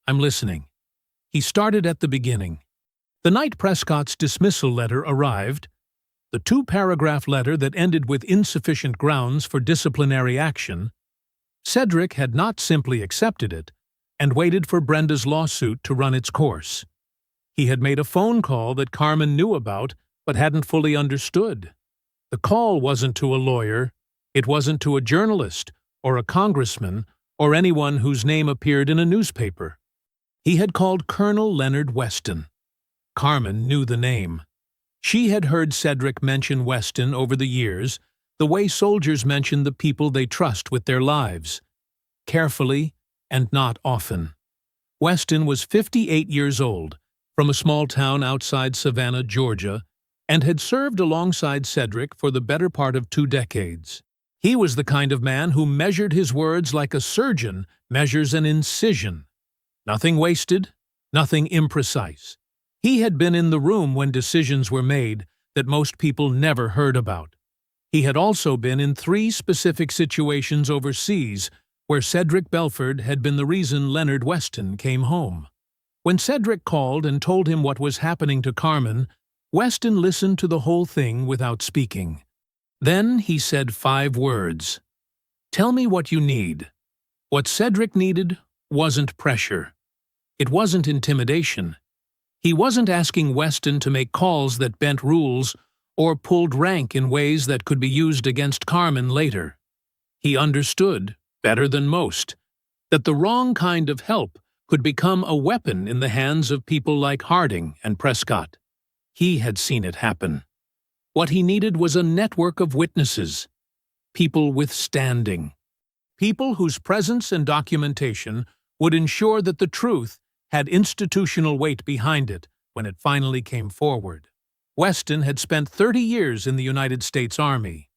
"I'm listening." He started at the beginning. The night Prescott's dismissal letter arrived, the 2-paragraph letter that ended with insufficient grounds for disciplinary action, Cedric had not simply accepted it and waited for Brenda's lawsuit to run its course. He had made a phone call that Carmen knew about but hadn't fully understood. The call wasn't to a lawyer, it wasn't to a journalist or a congressman or anyone whose name appeared in a newspaper. He had called Colonel Leonard Weston. Carmen knew the name. She had heard Cedric mention Weston over the years, the way soldiers mention the people they trust with their lives. Carefully and not often. Weston was 58 years old, from a small town outside Savannah, Georgia, and had served alongside Cedric for the better part of 2 decades. He was the kind of man who measured his words like a surgeon measures an incision. Nothing wasted, nothing imprecise. He had been in the room when decisions were made that most people never heard about. He had also been in 3 specific situations overseas where Cedric Belford had been the reason Leonard Weston came home. When Cedric called and told him what was happening to Carmen, Weston listened to the whole thing without speaking. Then he said 5 words. "Tell me what you need." What Cedric needed wasn't pressure. It wasn't intimidation. He wasn't asking Weston to make calls that bent rules or pulled rank in ways that could be used against Carmen later. He understood, better than most, that the wrong kind of help could become a weapon in the hands of people like Harding and Prescott. He had seen it happen. What he needed was a network of witnesses, people with standing, people whose presence and documentation would ensure that the truth had institutional weight behind it when it finally came forward. Weston had spent 30 years in the United States Army.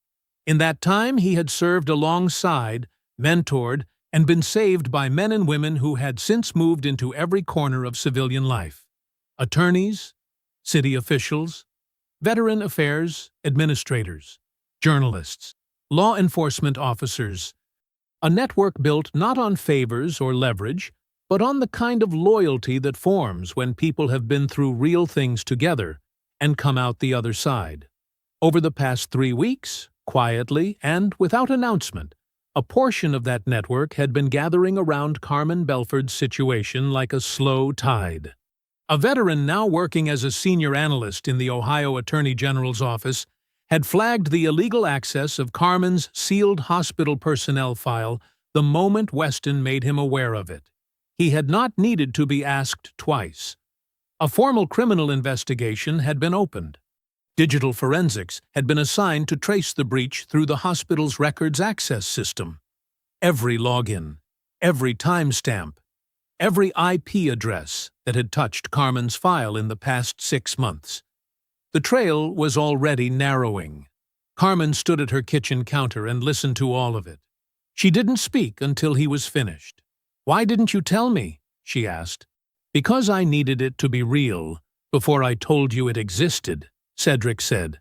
In that time, he had served alongside, mentored, and been saved by men and women who had since moved into every corner of civilian life. Attorneys, city officials, veteran affairs administrators, journalists, law enforcement officers. A network built not on favors or leverage, but on the kind of loyalty that forms when people have been through real things together and come out the other side. Over the past 3 weeks, quietly and without announcement, a portion of that network had been gathering around Carmen Belford's situation like a slow tide. A veteran now working as a senior analyst in the Ohio Attorney General's office had flagged the illegal access of Carmen's sealed hospital personnel file the moment Weston made him aware of it. He had not needed to be asked twice. A formal criminal investigation had been opened. Digital forensics had been assigned to trace the breach through the hospital's records access system. Every login, every timestamp, every IP address that had touched Carmen's file in the past 6 months. The trail was already narrowing. Carmen stood at her kitchen counter and listened to all of it. She didn't speak until he was finished. "Why didn't you tell me?" she asked. "Because I needed it to be real before I told you it existed," Cedric said.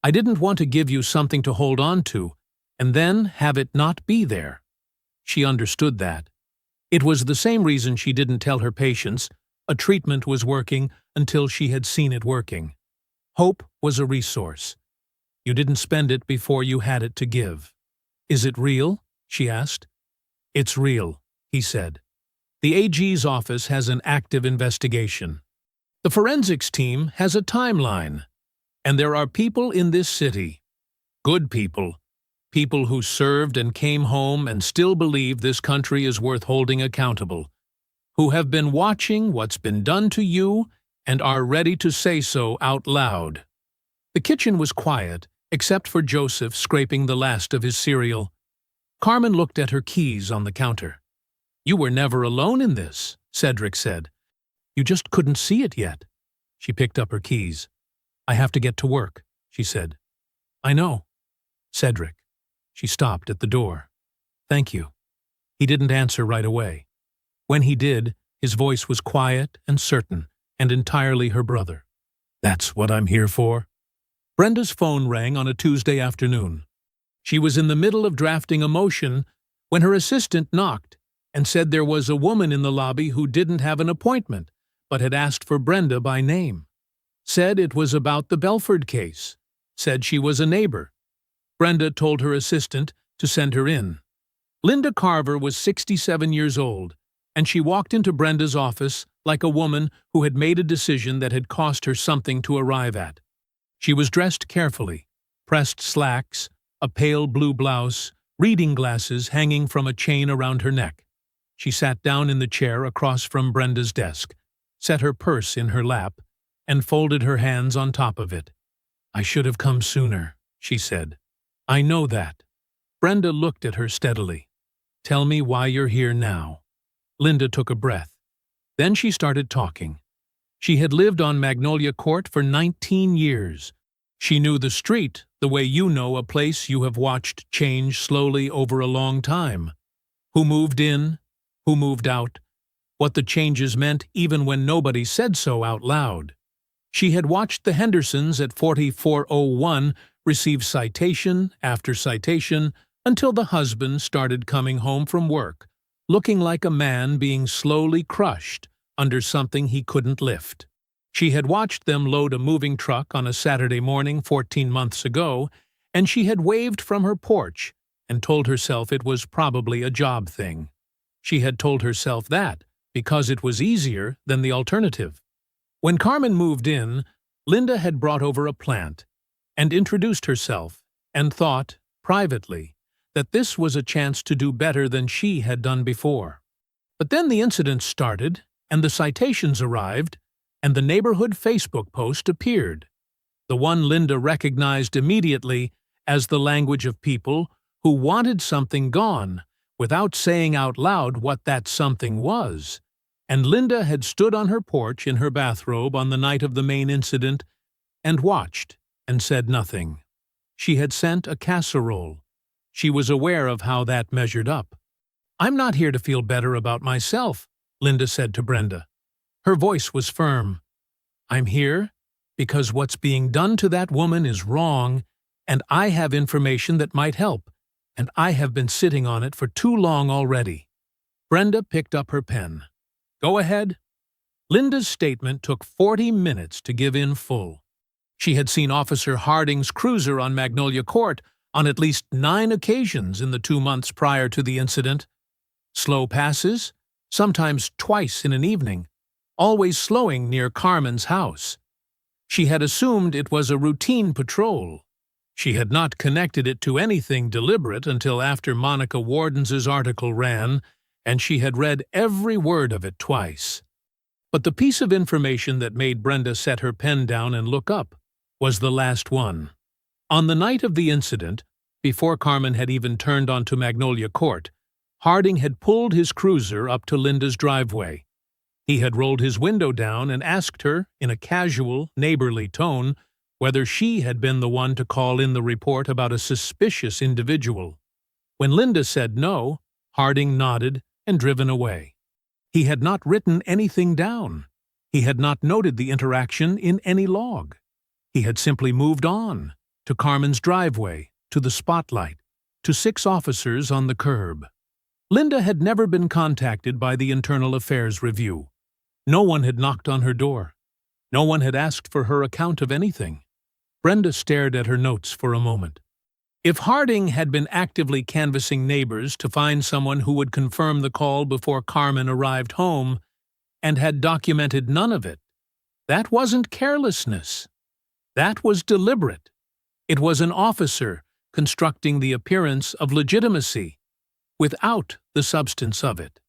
"I didn't want to give you something to hold on to and then have it not be there." She understood that. It was the same reason she didn't tell her patients a treatment was working until she had seen it working. Hope was a resource. You didn't spend it before you had it to give. "Is it real?" she asked. "It's real," he said. "The AG's office has an active investigation. The forensics team has a timeline. And there are people in this city, good people, people who served and came home and still believe this country is worth holding accountable, who have been watching what's been done to you and are ready to say so out loud." The kitchen was quiet, except for Joseph scraping the last of his cereal. Carmen looked at her keys on the counter. "You were never alone in this," Cedric said. "You just couldn't see it yet." She picked up her keys. "I have to get to work," she said. "I know." "Cedric." She stopped at the door. "Thank you." He didn't answer right away. When he did, his voice was quiet and certain, and entirely her brother. "That's what I'm here for." Brenda's phone rang on a Tuesday afternoon. She was in the middle of drafting a motion when her assistant knocked and said there was a woman in the lobby who didn't have an appointment, but had asked for Brenda by name. Said it was about the Belford case. Said she was a neighbor. Brenda told her assistant to send her in. Linda Carver was 67 years old, and she walked into Brenda's office like a woman who had made a decision that had cost her something to arrive at. She was dressed carefully, pressed slacks, a pale blue blouse, reading glasses hanging from a chain around her neck. She sat down in the chair across from Brenda's desk, set her purse in her lap, and folded her hands on top of it. "I should have come sooner," she said. "I know that." Brenda looked at her steadily. "Tell me why you're here now." Linda took a breath. Then she started talking. She had lived on Magnolia Court for 19 years. She knew the street the way you know a place you have watched change slowly over a long time. Who moved in, who moved out, what the changes meant even when nobody said so out loud. She had watched the Hendersons at 4401 receive citation after citation until the husband started coming home from work, looking like a man being slowly crushed under something he couldn't lift. She had watched them load a moving truck on a Saturday morning 14 months ago, and she had waved from her porch and told herself it was probably a job thing. She had told herself that because it was easier than the alternative. When Carmen moved in, Linda had brought over a plant and introduced herself and thought, privately, that this was a chance to do better than she had done before. But then the incident started, and the citations arrived, and the neighborhood Facebook post appeared, the one Linda recognized immediately as the language of people who wanted something gone without saying out loud what that something was. And Linda had stood on her porch in her bathrobe on the night of the main incident and watched and said nothing. She had sent a casserole. She was aware of how that measured up. "I'm not here to feel better about myself," Linda said to Brenda. Her voice was firm. "I'm here because what's being done to that woman is wrong, and I have information that might help, and I have been sitting on it for too long already." Brenda picked up her pen. "Go ahead." Linda's statement took 40 minutes to give in full. She had seen Officer Harding's cruiser on Magnolia Court on at least 9 occasions in the 2 months prior to the incident. Slow passes, sometimes twice in an evening, always slowing near Carmen's house. She had assumed it was a routine patrol. She had not connected it to anything deliberate until after Monica Warden's article ran, and she had read every word of it twice. But the piece of information that made Brenda set her pen down and look up was the last one. On the night of the incident, before Carmen had even turned onto Magnolia Court, Harding had pulled his cruiser up to Linda's driveway. He had rolled his window down and asked her, in a casual, neighborly tone, whether she had been the one to call in the report about a suspicious individual. When Linda said no, Harding nodded and driven away. He had not written anything down. He had not noted the interaction in any log. He had simply moved on, to Carmen's driveway, to the spotlight, to 6 officers on the curb. Linda had never been contacted by the Internal Affairs Review. No one had knocked on her door. No one had asked for her account of anything. Brenda stared at her notes for a moment. If Harding had been actively canvassing neighbors to find someone who would confirm the call before Carmen arrived home, and had documented none of it, that wasn't carelessness. That was deliberate. It was an officer constructing the appearance of legitimacy, without the substance of it.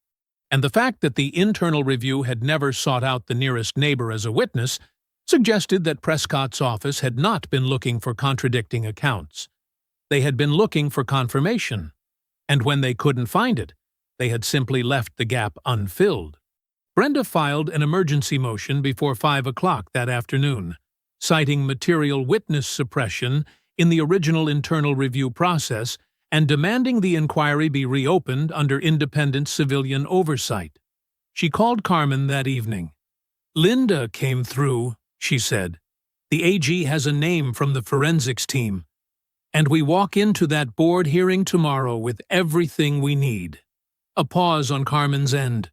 And the fact that the Internal Review had never sought out the nearest neighbor as a witness suggested that Prescott's office had not been looking for contradicting accounts. They had been looking for confirmation, and when they couldn't find it, they had simply left the gap unfilled. Brenda filed an emergency motion before 5 o'clock that afternoon, citing material witness suppression in the original Internal Review process and demanding the inquiry be reopened under independent civilian oversight. She called Carmen that evening. "Linda came through," she said. "The AG has a name from the forensics team, and we walk into that board hearing tomorrow with everything we need." A pause on Carmen's end.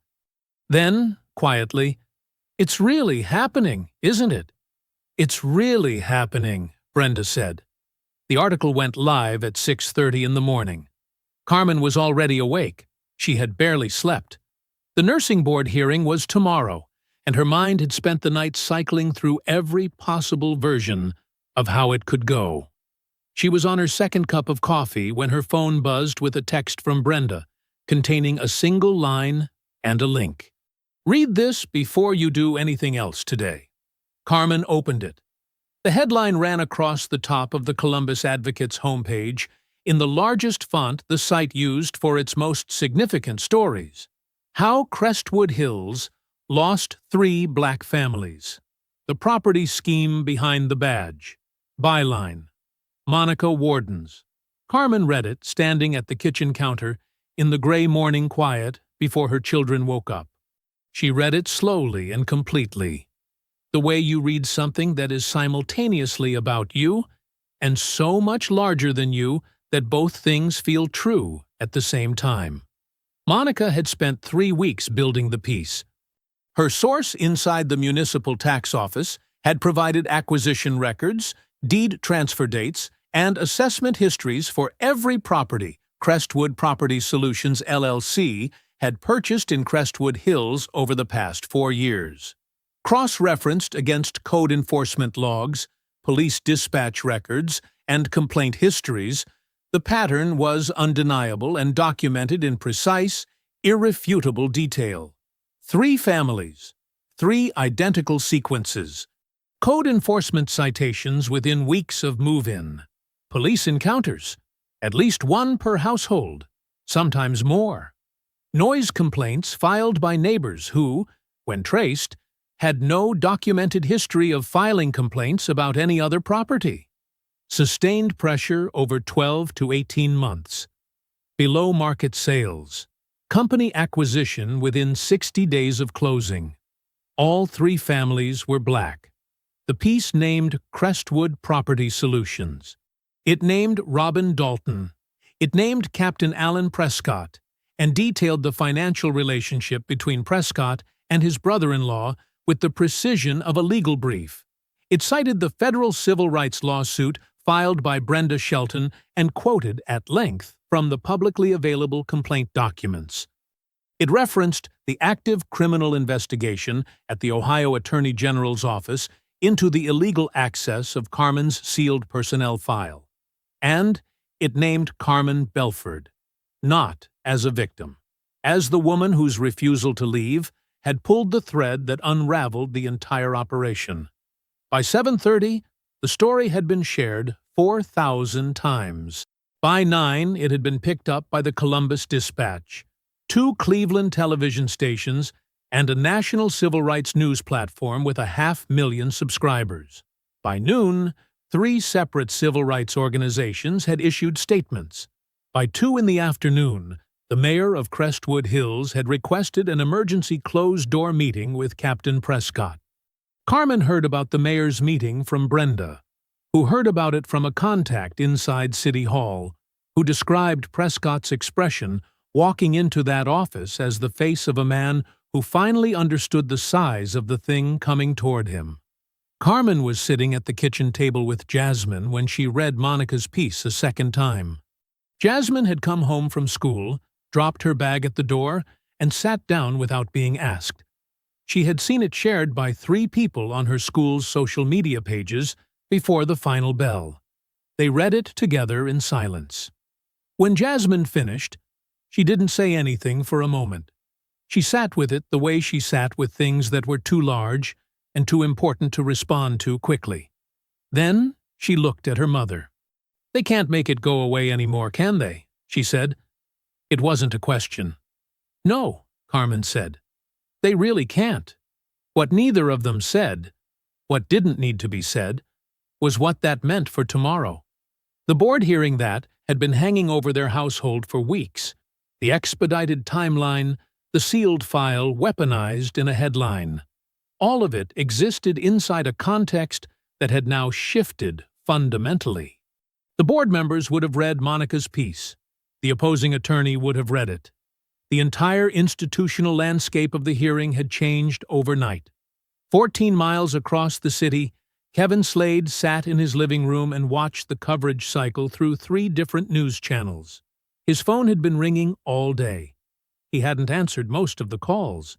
Then, quietly, "It's really happening, isn't it?" "It's really happening," Brenda said. The article went live at 6:30 in the morning. Carmen was already awake. She had barely slept. The nursing board hearing was tomorrow, and her mind had spent the night cycling through every possible version of how it could go. She was on her second cup of coffee when her phone buzzed with a text from Brenda, containing a single line and a link. "Read this before you do anything else today." Carmen opened it. The headline ran across the top of the Columbus Advocate's homepage in the largest font the site used for its most significant stories. How Crestwood Hills Lost 3 Black Families. The Property Scheme Behind the Badge. Byline: Monica Warden's. Carmen read it, standing at the kitchen counter in the gray morning quiet before her children woke up. She read it slowly and completely. The way you read something that is simultaneously about you and so much larger than you that both things feel true at the same time. Monica had spent 3 weeks building the piece. Her source inside the municipal tax office had provided acquisition records, deed transfer dates, and assessment histories for every property Crestwood Property Solutions LLC had purchased in Crestwood Hills over the past 4 years. Cross-referenced against code enforcement logs, police dispatch records, and complaint histories, the pattern was undeniable and documented in precise, irrefutable detail. 3 families, 3 identical sequences, code enforcement citations within weeks of move-in, police encounters, at least 1 per household, sometimes more. Noise complaints filed by neighbors who, when traced, had no documented history of filing complaints about any other property. Sustained pressure over 12 to 18 months. Below market sales. Company acquisition within 60 days of closing. All 3 families were black. The piece named Crestwood Property Solutions. It named Robin Dalton. It named Captain Alan Prescott, and detailed the financial relationship between Prescott and his brother-in-law with the precision of a legal brief. It cited the federal civil rights lawsuit filed by Brenda Shelton and quoted at length from the publicly available complaint documents. It referenced the active criminal investigation at the Ohio Attorney General's office into the illegal access of Carmen's sealed personnel file. And it named Carmen Belford, not as a victim, as the woman whose refusal to leave had pulled the thread that unraveled the entire operation. By 7:30, the story had been shared 4,000 times. By 9, it had been picked up by the Columbus Dispatch, 2 Cleveland television stations, and a national civil rights news platform with 500,000 subscribers. By noon, 3 separate civil rights organizations had issued statements. By 2 in the afternoon, the mayor of Crestwood Hills had requested an emergency closed-door meeting with Captain Prescott. Carmen heard about the mayor's meeting from Brenda, who heard about it from a contact inside City Hall, who described Prescott's expression walking into that office as the face of a man who finally understood the size of the thing coming toward him. Carmen was sitting at the kitchen table with Jasmine when she read Monica's piece a second time. Jasmine had come home from school, dropped her bag at the door, and sat down without being asked. She had seen it shared by 3 people on her school's social media pages before the final bell. They read it together in silence. When Jasmine finished, she didn't say anything for a moment. She sat with it the way she sat with things that were too large and too important to respond to quickly. Then she looked at her mother. "They can't make it go away anymore, can they?" she said. It wasn't a question. "No," Carmen said. "They really can't." What neither of them said, what didn't need to be said, was what that meant for tomorrow. The board hearing that had been hanging over their household for weeks. The expedited timeline, the sealed file weaponized in a headline. All of it existed inside a context that had now shifted fundamentally. The board members would have read Monica's piece. The opposing attorney would have read it. The entire institutional landscape of the hearing had changed overnight. 14 miles across the city, Kevin Slade sat in his living room and watched the coverage cycle through 3 different news channels. His phone had been ringing all day. He hadn't answered most of the calls.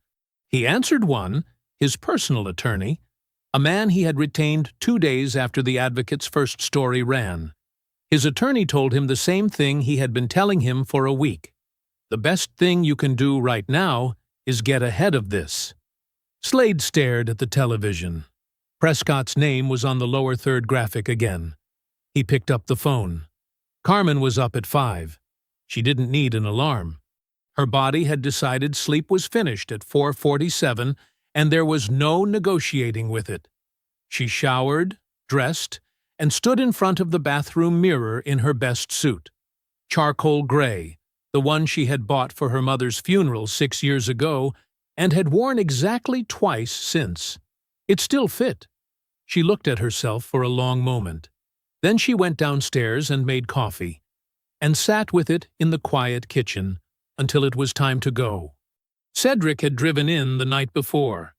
He answered one, his personal attorney, a man he had retained 2 days after the advocate's first story ran. His attorney told him the same thing he had been telling him for a week. The best thing you can do right now is get ahead of this. Slade stared at the television. Prescott's name was on the lower third graphic again. He picked up the phone. Carmen was up at 5. She didn't need an alarm. Her body had decided sleep was finished at 4:47, and there was no negotiating with it. She showered, dressed, and stood in front of the bathroom mirror in her best suit. Charcoal gray, the one she had bought for her mother's funeral 6 years ago and had worn exactly twice since. It still fit. She looked at herself for a long moment. Then she went downstairs and made coffee, and sat with it in the quiet kitchen until it was time to go. Cedric had driven in the night before.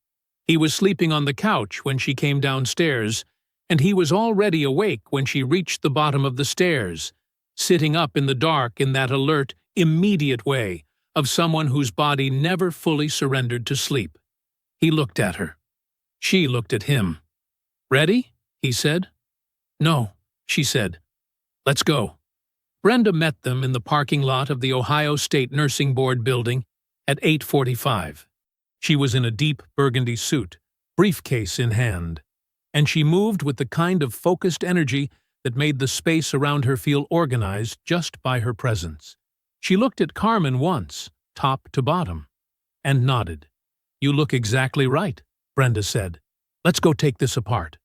He was sleeping on the couch when she came downstairs, and he was already awake when she reached the bottom of the stairs, sitting up in the dark in that alert, immediate way of someone whose body never fully surrendered to sleep. He looked at her. She looked at him. "Ready?" he said. "No," she said. "Let's go." Brenda met them in the parking lot of the Ohio State Nursing Board building at 8:45. She was in a deep burgundy suit, briefcase in hand, and she moved with the kind of focused energy that made the space around her feel organized just by her presence. She looked at Carmen once, top to bottom, and nodded. "You look exactly right," Brenda said. "Let's go take this apart."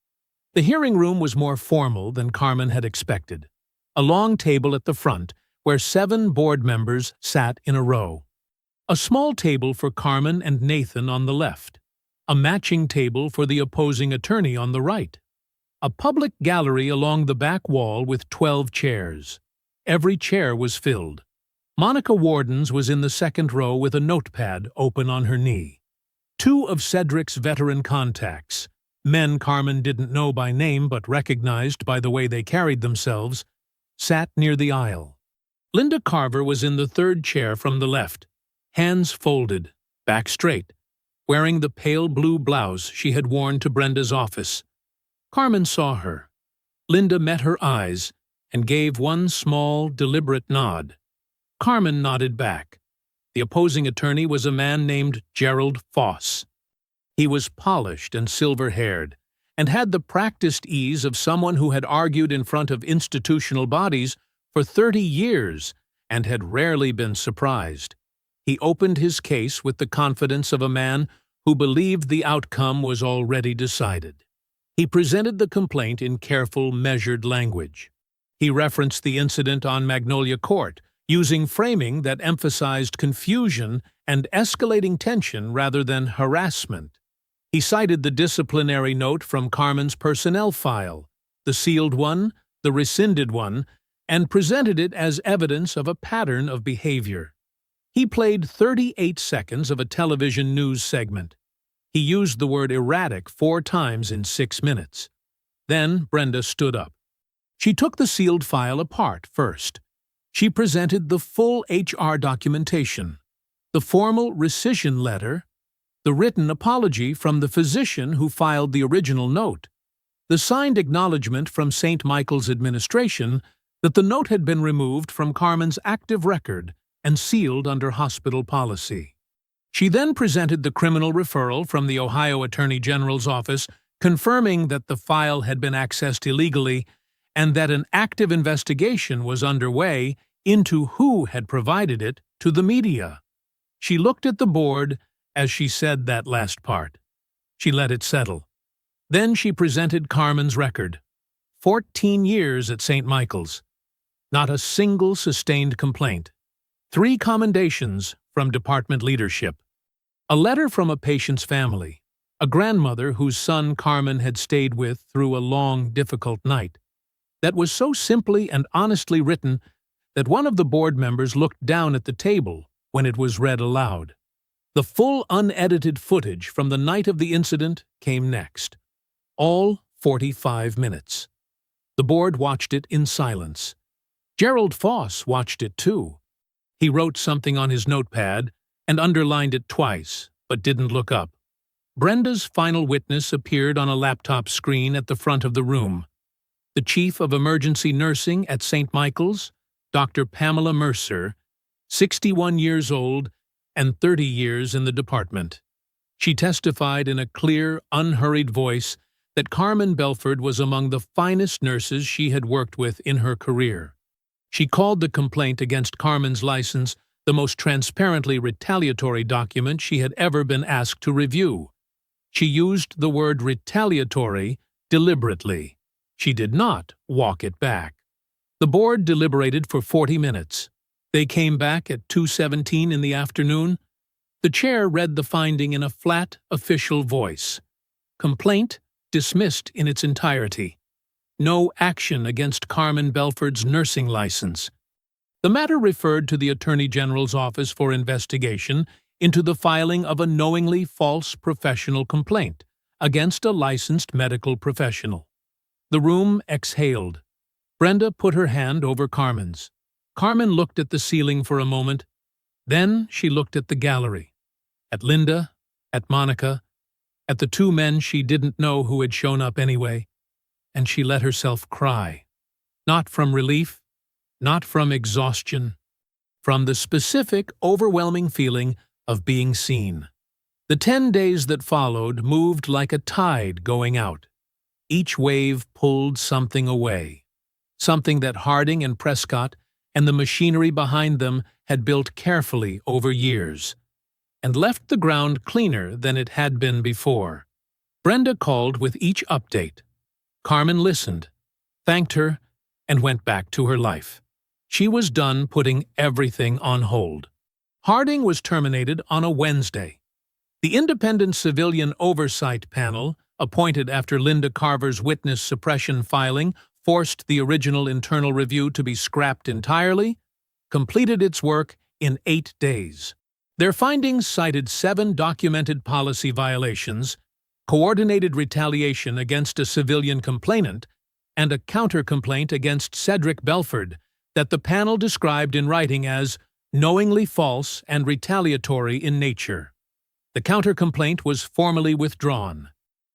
The hearing room was more formal than Carmen had expected. A long table at the front, where 7 board members sat in a row. A small table for Carmen and Nathan on the left. A matching table for the opposing attorney on the right. A public gallery along the back wall with 12 chairs. Every chair was filled. Monica Warden's was in the second row with a notepad open on her knee. 2 of Cedric's veteran contacts, men Carmen didn't know by name but recognized by the way they carried themselves, sat near the aisle. Linda Carver was in the third chair from the left, hands folded, back straight, wearing the pale blue blouse she had worn to Brenda's office. Carmen saw her. Linda met her eyes and gave one small, deliberate nod. Carmen nodded back. The opposing attorney was a man named Gerald Foss. He was polished and silver-haired, and had the practiced ease of someone who had argued in front of institutional bodies for 30 years and had rarely been surprised. He opened his case with the confidence of a man who believed the outcome was already decided. He presented the complaint in careful, measured language. He referenced the incident on Magnolia Court, using framing that emphasized confusion and escalating tension rather than harassment. He cited the disciplinary note from Carmen's personnel file, the sealed one, the rescinded one, and presented it as evidence of a pattern of behavior. He played 38 seconds of a television news segment. He used the word erratic 4 times in 6 minutes. Then Brenda stood up. She took the sealed file apart first. She presented the full HR documentation, the formal rescission letter, the written apology from the physician who filed the original note, the signed acknowledgement from St. Michael's administration that the note had been removed from Carmen's active record and sealed under hospital policy. She then presented the criminal referral from the Ohio Attorney General's office confirming that the file had been accessed illegally and that an active investigation was underway into who had provided it to the media. She looked at the board as she said that last part. She let it settle. Then she presented Carmen's record. 14 years at St. Michael's. Not a single sustained complaint. 3 commendations from department leadership. A letter from a patient's family, a grandmother whose son Carmen had stayed with through a long, difficult night, that was so simply and honestly written that one of the board members looked down at the table when it was read aloud. The full unedited footage from the night of the incident came next. All 45 minutes. The board watched it in silence. Gerald Foss watched it too. He wrote something on his notepad and underlined it twice, but didn't look up. Brenda's final witness appeared on a laptop screen at the front of the room. The chief of emergency nursing at St. Michael's, Dr. Pamela Mercer, 61 years old and 30 years in the department. She testified in a clear, unhurried voice that Carmen Belford was among the finest nurses she had worked with in her career. She called the complaint against Carmen's license the most transparently retaliatory document she had ever been asked to review. She used the word retaliatory deliberately. She did not walk it back. The board deliberated for 40 minutes. They came back at 2:17 in the afternoon. The chair read the finding in a flat, official voice. Complaint dismissed in its entirety. No action against Carmen Belford's nursing license. The matter referred to the Attorney General's Office for investigation into the filing of a knowingly false professional complaint against a licensed medical professional. The room exhaled. Brenda put her hand over Carmen's. Carmen looked at the ceiling for a moment. Then she looked at the gallery. At Linda, at Monica, at the two men she didn't know who had shown up anyway, and she let herself cry. Not from relief, not from exhaustion, from the specific, overwhelming feeling of being seen. The 10 days that followed moved like a tide going out. Each wave pulled something away, something that Harding and Prescott and the machinery behind them had built carefully over years, and left the ground cleaner than it had been before. Brenda called with each update. Carmen listened, thanked her, and went back to her life. She was done putting everything on hold. Harding was terminated on a Wednesday. The independent civilian oversight panel, appointed after Linda Carver's witness suppression filing forced the original internal review to be scrapped entirely, completed its work in 8 days. Their findings cited 7 documented policy violations, coordinated retaliation against a civilian complainant, and a counter-complaint against Cedric Belford that the panel described in writing as knowingly false and retaliatory in nature. The counter-complaint was formally withdrawn.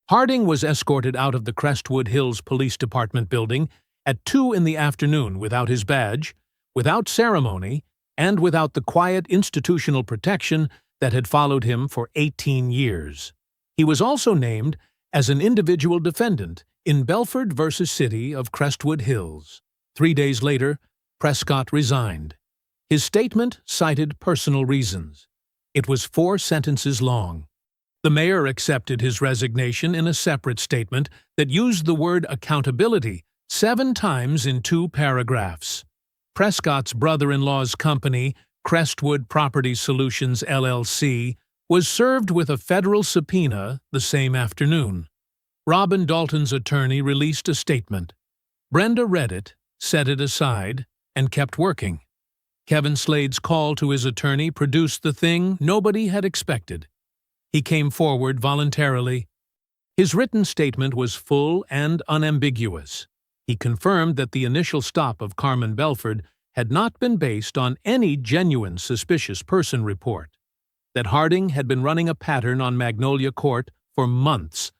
Harding was escorted out of the Crestwood Hills Police Department building at 2 in the afternoon without his badge, without ceremony, and without the quiet institutional protection that had followed him for 18 years. He was also named as an individual defendant in Belford v. City of Crestwood Hills. 3 days later, Prescott resigned. His statement cited personal reasons. It was 4 sentences long. The mayor accepted his resignation in a separate statement that used the word accountability 7 times in 2 paragraphs. Prescott's brother-in-law's company, Crestwood Property Solutions LLC, was served with a federal subpoena the same afternoon. Robin Dalton's attorney released a statement. Brenda read it, set it aside, and kept working. Kevin Slade's call to his attorney produced the thing nobody had expected. He came forward voluntarily. His written statement was full and unambiguous. He confirmed that the initial stop of Carmen Belford had not been based on any genuine suspicious person report, that Harding had been running a pattern on Magnolia Court for months,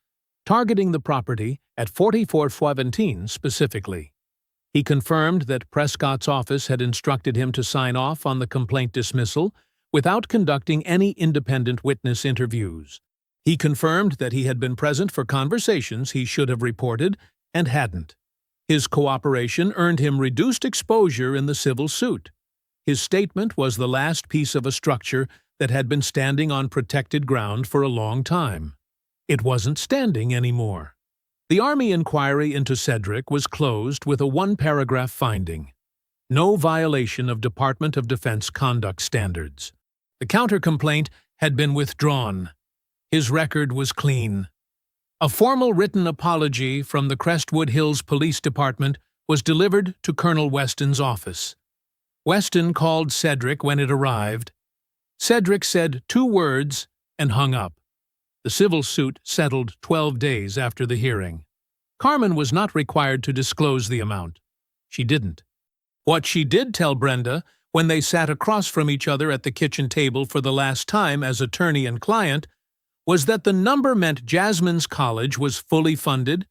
targeting the property at 4417 specifically. He confirmed that Prescott's office had instructed him to sign off on the complaint dismissal without conducting any independent witness interviews. He confirmed that he had been present for conversations he should have reported and hadn't. His cooperation earned him reduced exposure in the civil suit. His statement was the last piece of a structure that had been standing on protected ground for a long time. It wasn't standing anymore. The Army inquiry into Cedric was closed with a 1-paragraph finding. No violation of Department of Defense conduct standards. The counter-complaint had been withdrawn. His record was clean. A formal written apology from the Crestwood Hills Police Department was delivered to Colonel Weston's office. Weston called Cedric when it arrived. Cedric said 2 words and hung up. The civil suit settled 12 days after the hearing. Carmen was not required to disclose the amount. She didn't. What she did tell Brenda, when they sat across from each other at the kitchen table for the last time as attorney and client, was that the number meant Jasmine's college was fully funded,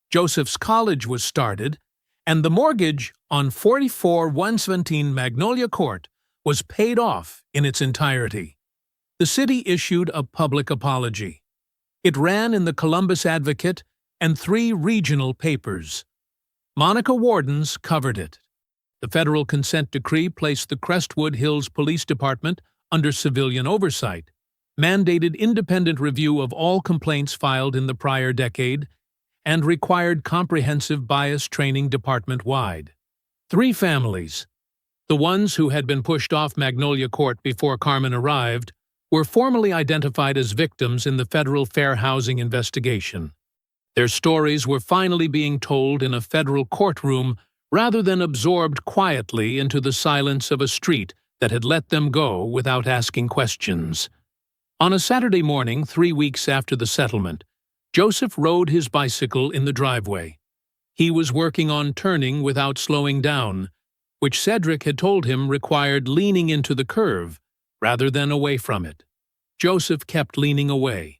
Joseph's college was started, and the mortgage on 44-117 Magnolia Court was paid off in its entirety. The city issued a public apology. It ran in the Columbus Advocate and 3 regional papers. Monica Wardens covered it. The federal consent decree placed the Crestwood Hills Police Department under civilian oversight, mandated independent review of all complaints filed in the prior decade, and required comprehensive bias training department-wide. 3 families, the ones who had been pushed off Magnolia Court before Carmen arrived, were formally identified as victims in the federal fair housing investigation. Their stories were finally being told in a federal courtroom rather than absorbed quietly into the silence of a street that had let them go without asking questions. On a Saturday morning, 3 weeks after the settlement, Joseph rode his bicycle in the driveway. He was working on turning without slowing down, which Cedric had told him required leaning into the curve rather than away from it. Joseph kept leaning away.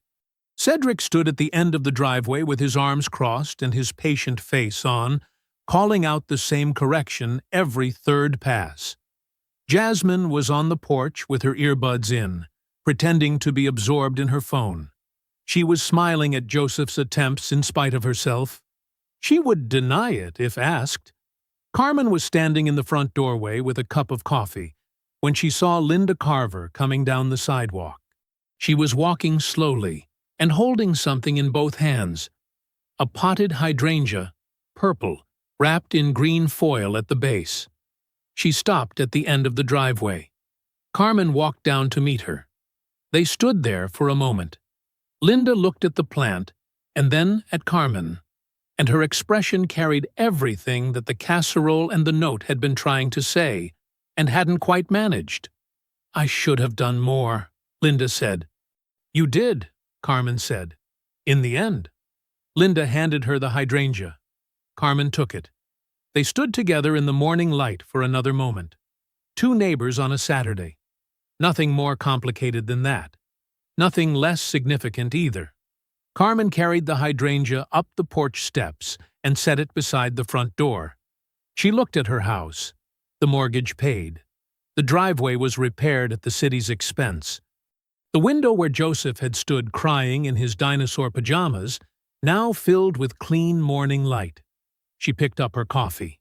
Cedric stood at the end of the driveway with his arms crossed and his patient face on, calling out the same correction every third pass. Jasmine was on the porch with her earbuds in, pretending to be absorbed in her phone. She was smiling at Joseph's attempts in spite of herself. She would deny it if asked. Carmen was standing in the front doorway with a cup of coffee when she saw Linda Carver coming down the sidewalk. She was walking slowly and holding something in both hands, a potted hydrangea, purple, wrapped in green foil at the base. She stopped at the end of the driveway. Carmen walked down to meet her. They stood there for a moment. Linda looked at the plant and then at Carmen, and her expression carried everything that the casserole and the note had been trying to say and hadn't quite managed. "I should have done more," Linda said. "You did," Carmen said. "In the end." Linda handed her the hydrangea. Carmen took it. They stood together in the morning light for another moment. Two neighbors on a Saturday. Nothing more complicated than that. Nothing less significant either. Carmen carried the hydrangea up the porch steps and set it beside the front door. She looked at her house. The mortgage paid. The driveway was repaired at the city's expense. The window where Joseph had stood crying in his dinosaur pajamas now filled with clean morning light. She picked up her coffee.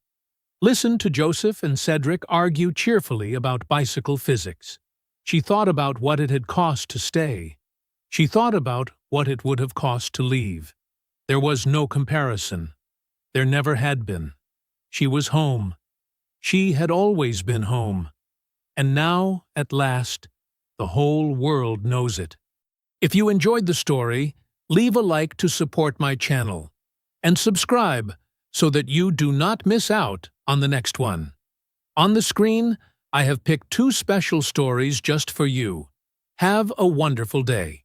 Listened to Joseph and Cedric argue cheerfully about bicycle physics. She thought about what it had cost to stay. She thought about what it would have cost to leave. There was no comparison. There never had been. She was home. She had always been home. And now, at last, the whole world knows it. If you enjoyed the story, leave a like to support my channel, and subscribe so that you do not miss out on the next one. On the screen, I have picked 2 special stories just for you. Have a wonderful day.